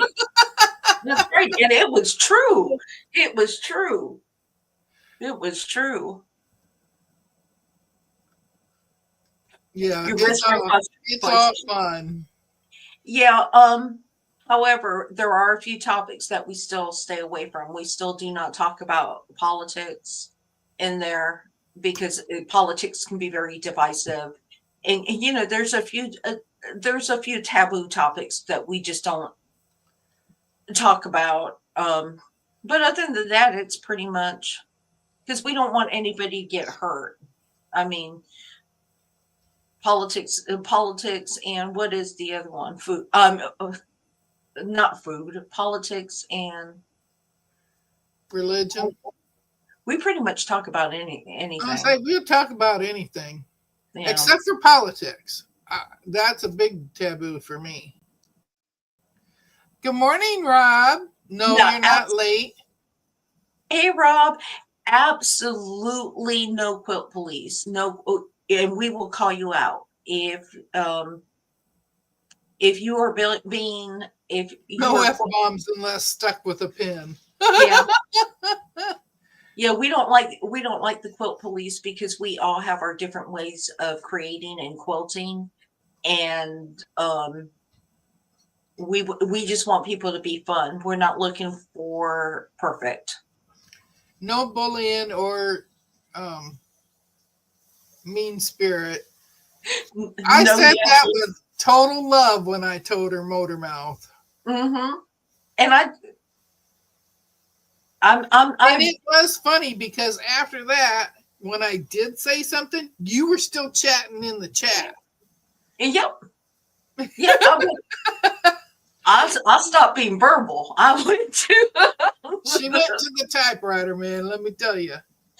That's right. And it was true. It was true. It was true. Yeah, it's all fun. Yeah. However, there are a few topics that we still stay away from. We still do not talk about politics in there, because politics can be very divisive, and there's a few taboo topics that we just don't talk about. But other than that, it's pretty much because we don't want anybody to get hurt. I mean, politics, and what is the other one? Food. Not food. Politics and religion. We pretty much talk about anything. I say we'll talk about anything, except for politics. That's a big taboo for me. Good morning, Rob. No, you're not late. Hey, Rob. Absolutely no quilt police. No, and we will call you out if you are being no F-bombs unless stuck with a pin. Yeah. Yeah, we don't like the quilt police, because we all have our different ways of creating and quilting, and we just want people to be fun. We're not looking for perfect. No bullying or mean spirit. I said that with total love when I told her Motormouth. Mm-hmm. And and it was funny because after that, when I did say something, you were still chatting in the chat. Yep. Yeah. I stopped being verbal. I went to. She went to the typewriter, man. Let me tell you.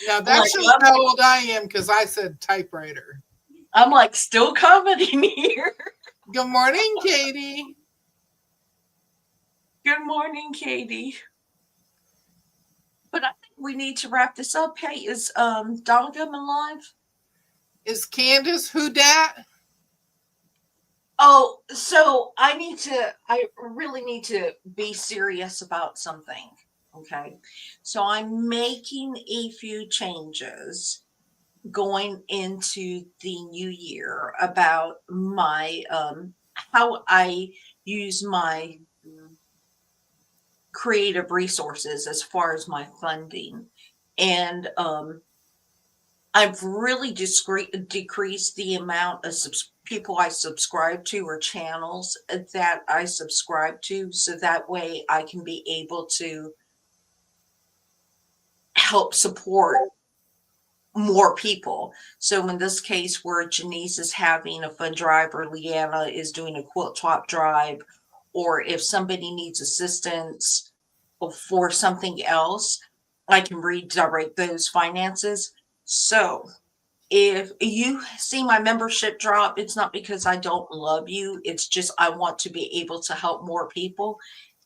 Now that shows how old I am, because I said typewriter. I'm like still commenting here. Good morning, Katie. Good morning, Katie. But I think we need to wrap this up. Hey, is Donna Goodman live? Is Candace who dat? Oh, so I really need to be serious about something. Okay. So I'm making a few changes going into the new year about my how I use my creative resources as far as my funding. And I've really decreased the amount of people I subscribe to or channels that I subscribe to, so that way I can be able to help support more people. So in this case, where Janice is having a fun drive or Leanna is doing a quilt top drive, or if somebody needs assistance for something else, I can redirect those finances. So if you see my membership drop, it's not because I don't love you. It's just I want to be able to help more people,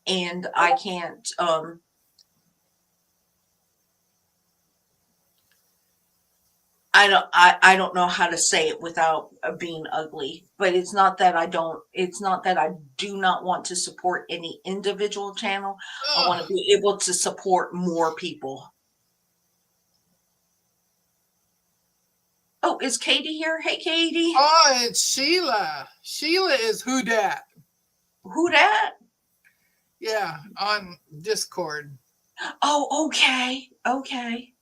and I can't I don't know how to say it without being ugly, but it's not that I do not want to support any individual channel. I want to be able to support more people. Oh, is Katie here? Hey, Katie. Oh, it's Sheila. Sheila is who dat? Who dat? Yeah, on Discord. Oh, okay. Okay.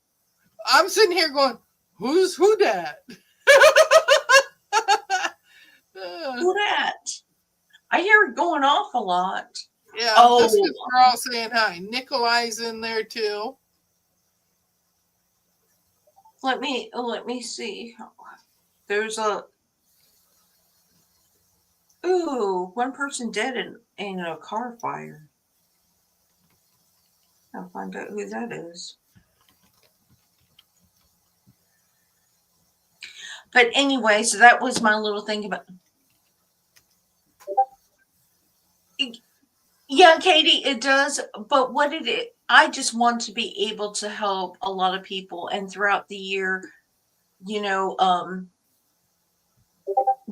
I'm sitting here going, who's who dat? Who dat? I hear it going off a lot. Yeah, Oh. just 'cause we're all saying hi. Nikolai's in there too. Let me see. There's one person dead in a car fire. I'll find out who that is. But anyway, so that was my little thing about. Yeah, Katie, it does. But I just want to be able to help a lot of people. And throughout the year,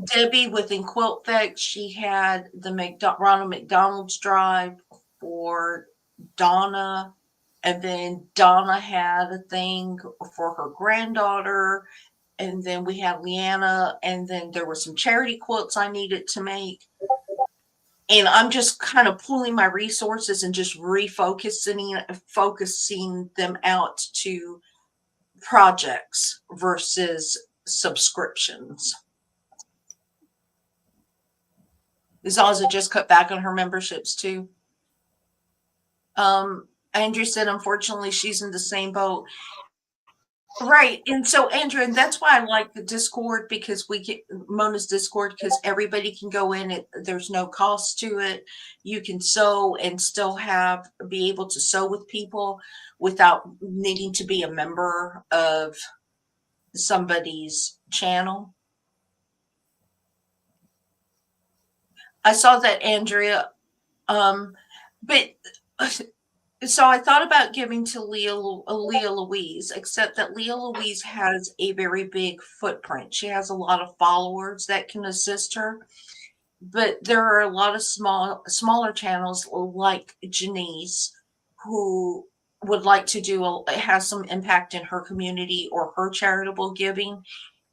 Debbie within Quilt Fest, she had the Ronald McDonald's drive for Donna. And then Donna had a thing for her granddaughter. And then we had Leanna. And then there were some charity quilts I needed to make. And I'm just kind of pulling my resources and just focusing them out to projects versus subscriptions. Zaza just cut back on her memberships too. Andrew said, unfortunately, she's in the same boat. Right. And so, Andrew, and that's why I like the Discord, because we get Mona's Discord, because everybody can go in. There's no cost to it. You can sew and still be able to sew with people without needing to be a member of somebody's channel. I saw that, Andrea. But so I thought about giving to Leah Louise, except that Leah Louise has a very big footprint. She has a lot of followers that can assist her. But there are a lot of smaller channels like Janice who would like to have some impact in her community or her charitable giving.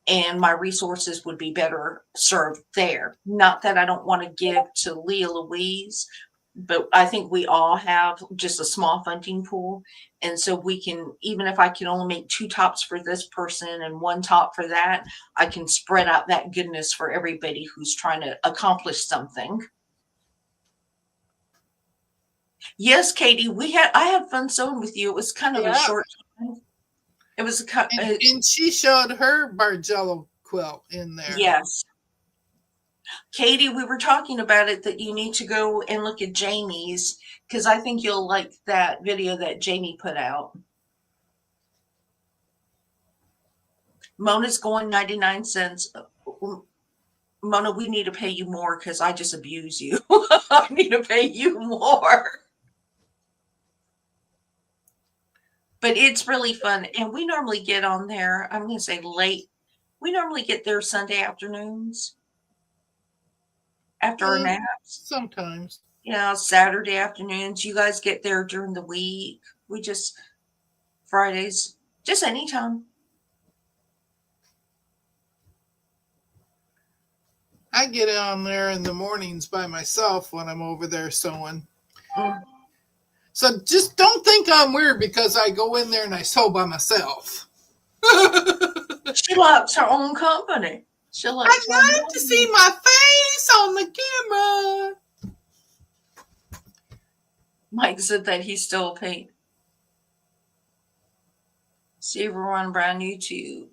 And my resources would be better served there. Not that I don't want to give to Leah Louise, but I think we all have just a small funding pool. And so we can, even if I can only make 2 tops for this person and 1 top for that, I can spread out that goodness for everybody who's trying to accomplish something. Yes, Katie, I had fun sewing with you. It was kind of a short time. It was and she showed her Bargello quilt in there. Yes. Katie, we were talking about it, that you need to go and look at Jamie's, because I think you'll like that video that Jamie put out. Mona's going 99 cents. Mona, we need to pay you more because I just abuse you. I need to pay you more. But it's really fun. And we normally get on there, I'm going to say late. We normally get there Sunday afternoons after our naps. Sometimes. Yeah, Saturday afternoons. You guys get there during the week. Fridays, just anytime. I get on there in the mornings by myself when I'm over there sewing. So just don't think I'm weird because I go in there and I sew by myself. She likes her own company. She likes I her own love to company. see my face on the camera. Mike said that he's still a pain. See everyone around YouTube.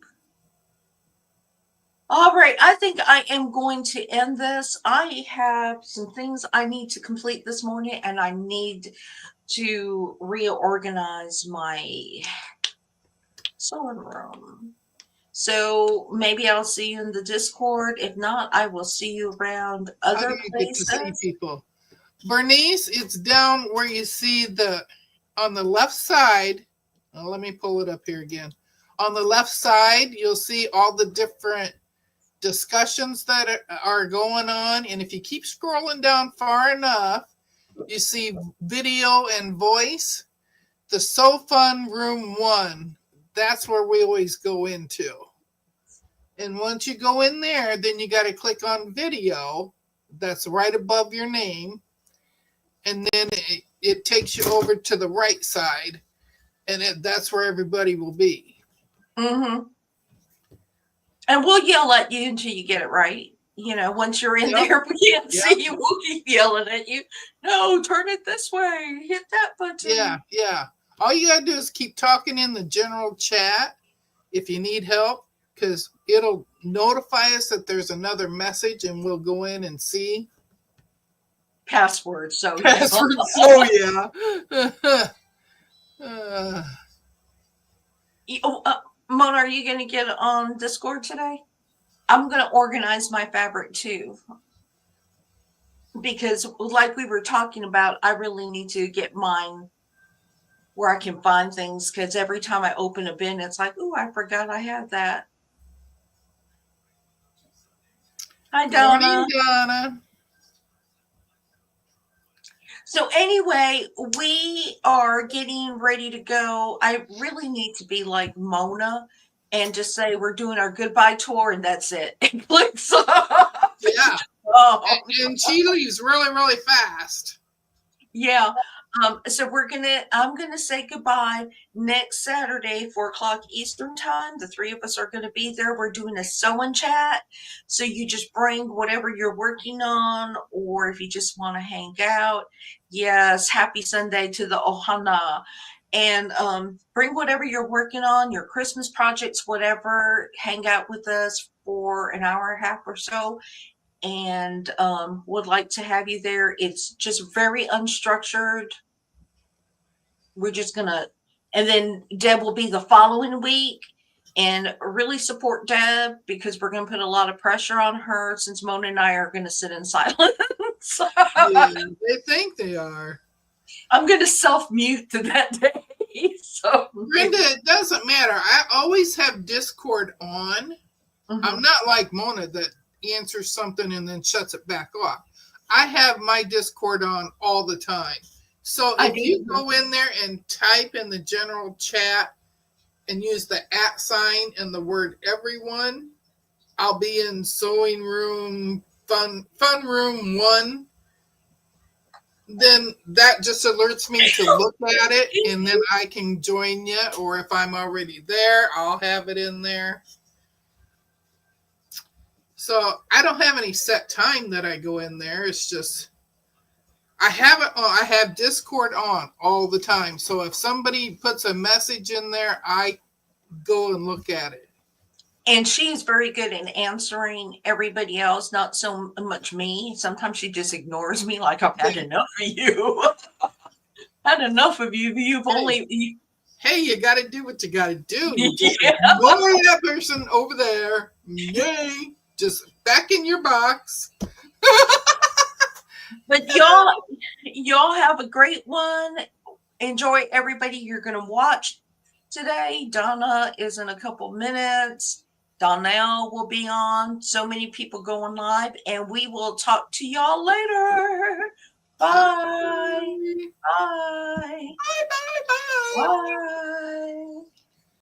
All right, I think I am going to end this. I have some things I need to complete this morning, and I need to reorganize my sewing room. So maybe I'll see you in the Discord. If not, I will see you around How other do you get to see places. people? Bernice, it's down where you see on the left side. Let me pull it up here again. On the left side, you'll see all the different discussions that are going on. And if you keep scrolling down far enough, you see video and voice. The So Fun Room 1, that's where we always go into. And once you go in there, then you got to click on video. That's right above your name. And then it takes you over to the right side. And that's where everybody will be. Mm-hmm. And we'll yell at you until you get it right. You know, once you're in Yep. there, we can't Yep. see you. We'll keep yelling at you. No, turn it this way. Hit that button. Yeah. All you got to do is keep talking in the general chat if you need help, because it'll notify us that there's another message and we'll go in and see. Password. So Password. So yeah. Mona, are you going to get on Discord today? I'm going to organize my fabric too. Because like we were talking about, I really need to get mine where I can find things, because every time I open a bin, it's like, oh, I forgot I had that. Hi, Donna. Morning, Donna. So anyway, we are getting ready to go. I really need to be like Mona and just say we're doing our goodbye tour and that's it. And clicks off. Yeah. Oh. And she leaves really, really fast. Yeah. So I'm gonna say goodbye next Saturday, 4:00 Eastern time. The three of us are gonna be there. We're doing a sewing chat. So you just bring whatever you're working on, or if you just want to hang out. Yes, happy Sunday to the Ohana. And bring whatever you're working on, your Christmas projects, whatever, hang out with us for an hour and a half or so. And would like to have you there. It's just very unstructured. We're just gonna, and then Deb will be the following week, and really support Deb because we're gonna put a lot of pressure on her since Mona and I are gonna sit in silence. Yeah, they think they are. I'm gonna self-mute to that day. So Brenda, it doesn't matter. I always have Discord on. I'm not like Mona that answers something and then shuts it back off. I have my Discord on all the time. So if you go in there and type in the general chat and use the @ and the word everyone, I'll be in sewing room fun room 1. Then that just alerts me to look at it, and then I can join you. Or if I'm already there, I'll have it in there. So I don't have any set time that I go in there. It's just I have it on. I have Discord on all the time. So if somebody puts a message in there, I go and look at it. And she's very good in answering everybody else, not so much me. Sometimes she just ignores me, like I've had enough of you. Had enough of you. You've only. Hey, you got to do what you got to do. You just Yeah. ignore that person over there. Yay. Just back in your box. But y'all have a great one. Enjoy everybody you're going to watch today. Donna is in a couple minutes. Donnell will be on. So many people going live, and we will talk to y'all later. Bye. Bye. Bye. Bye. Bye. Bye.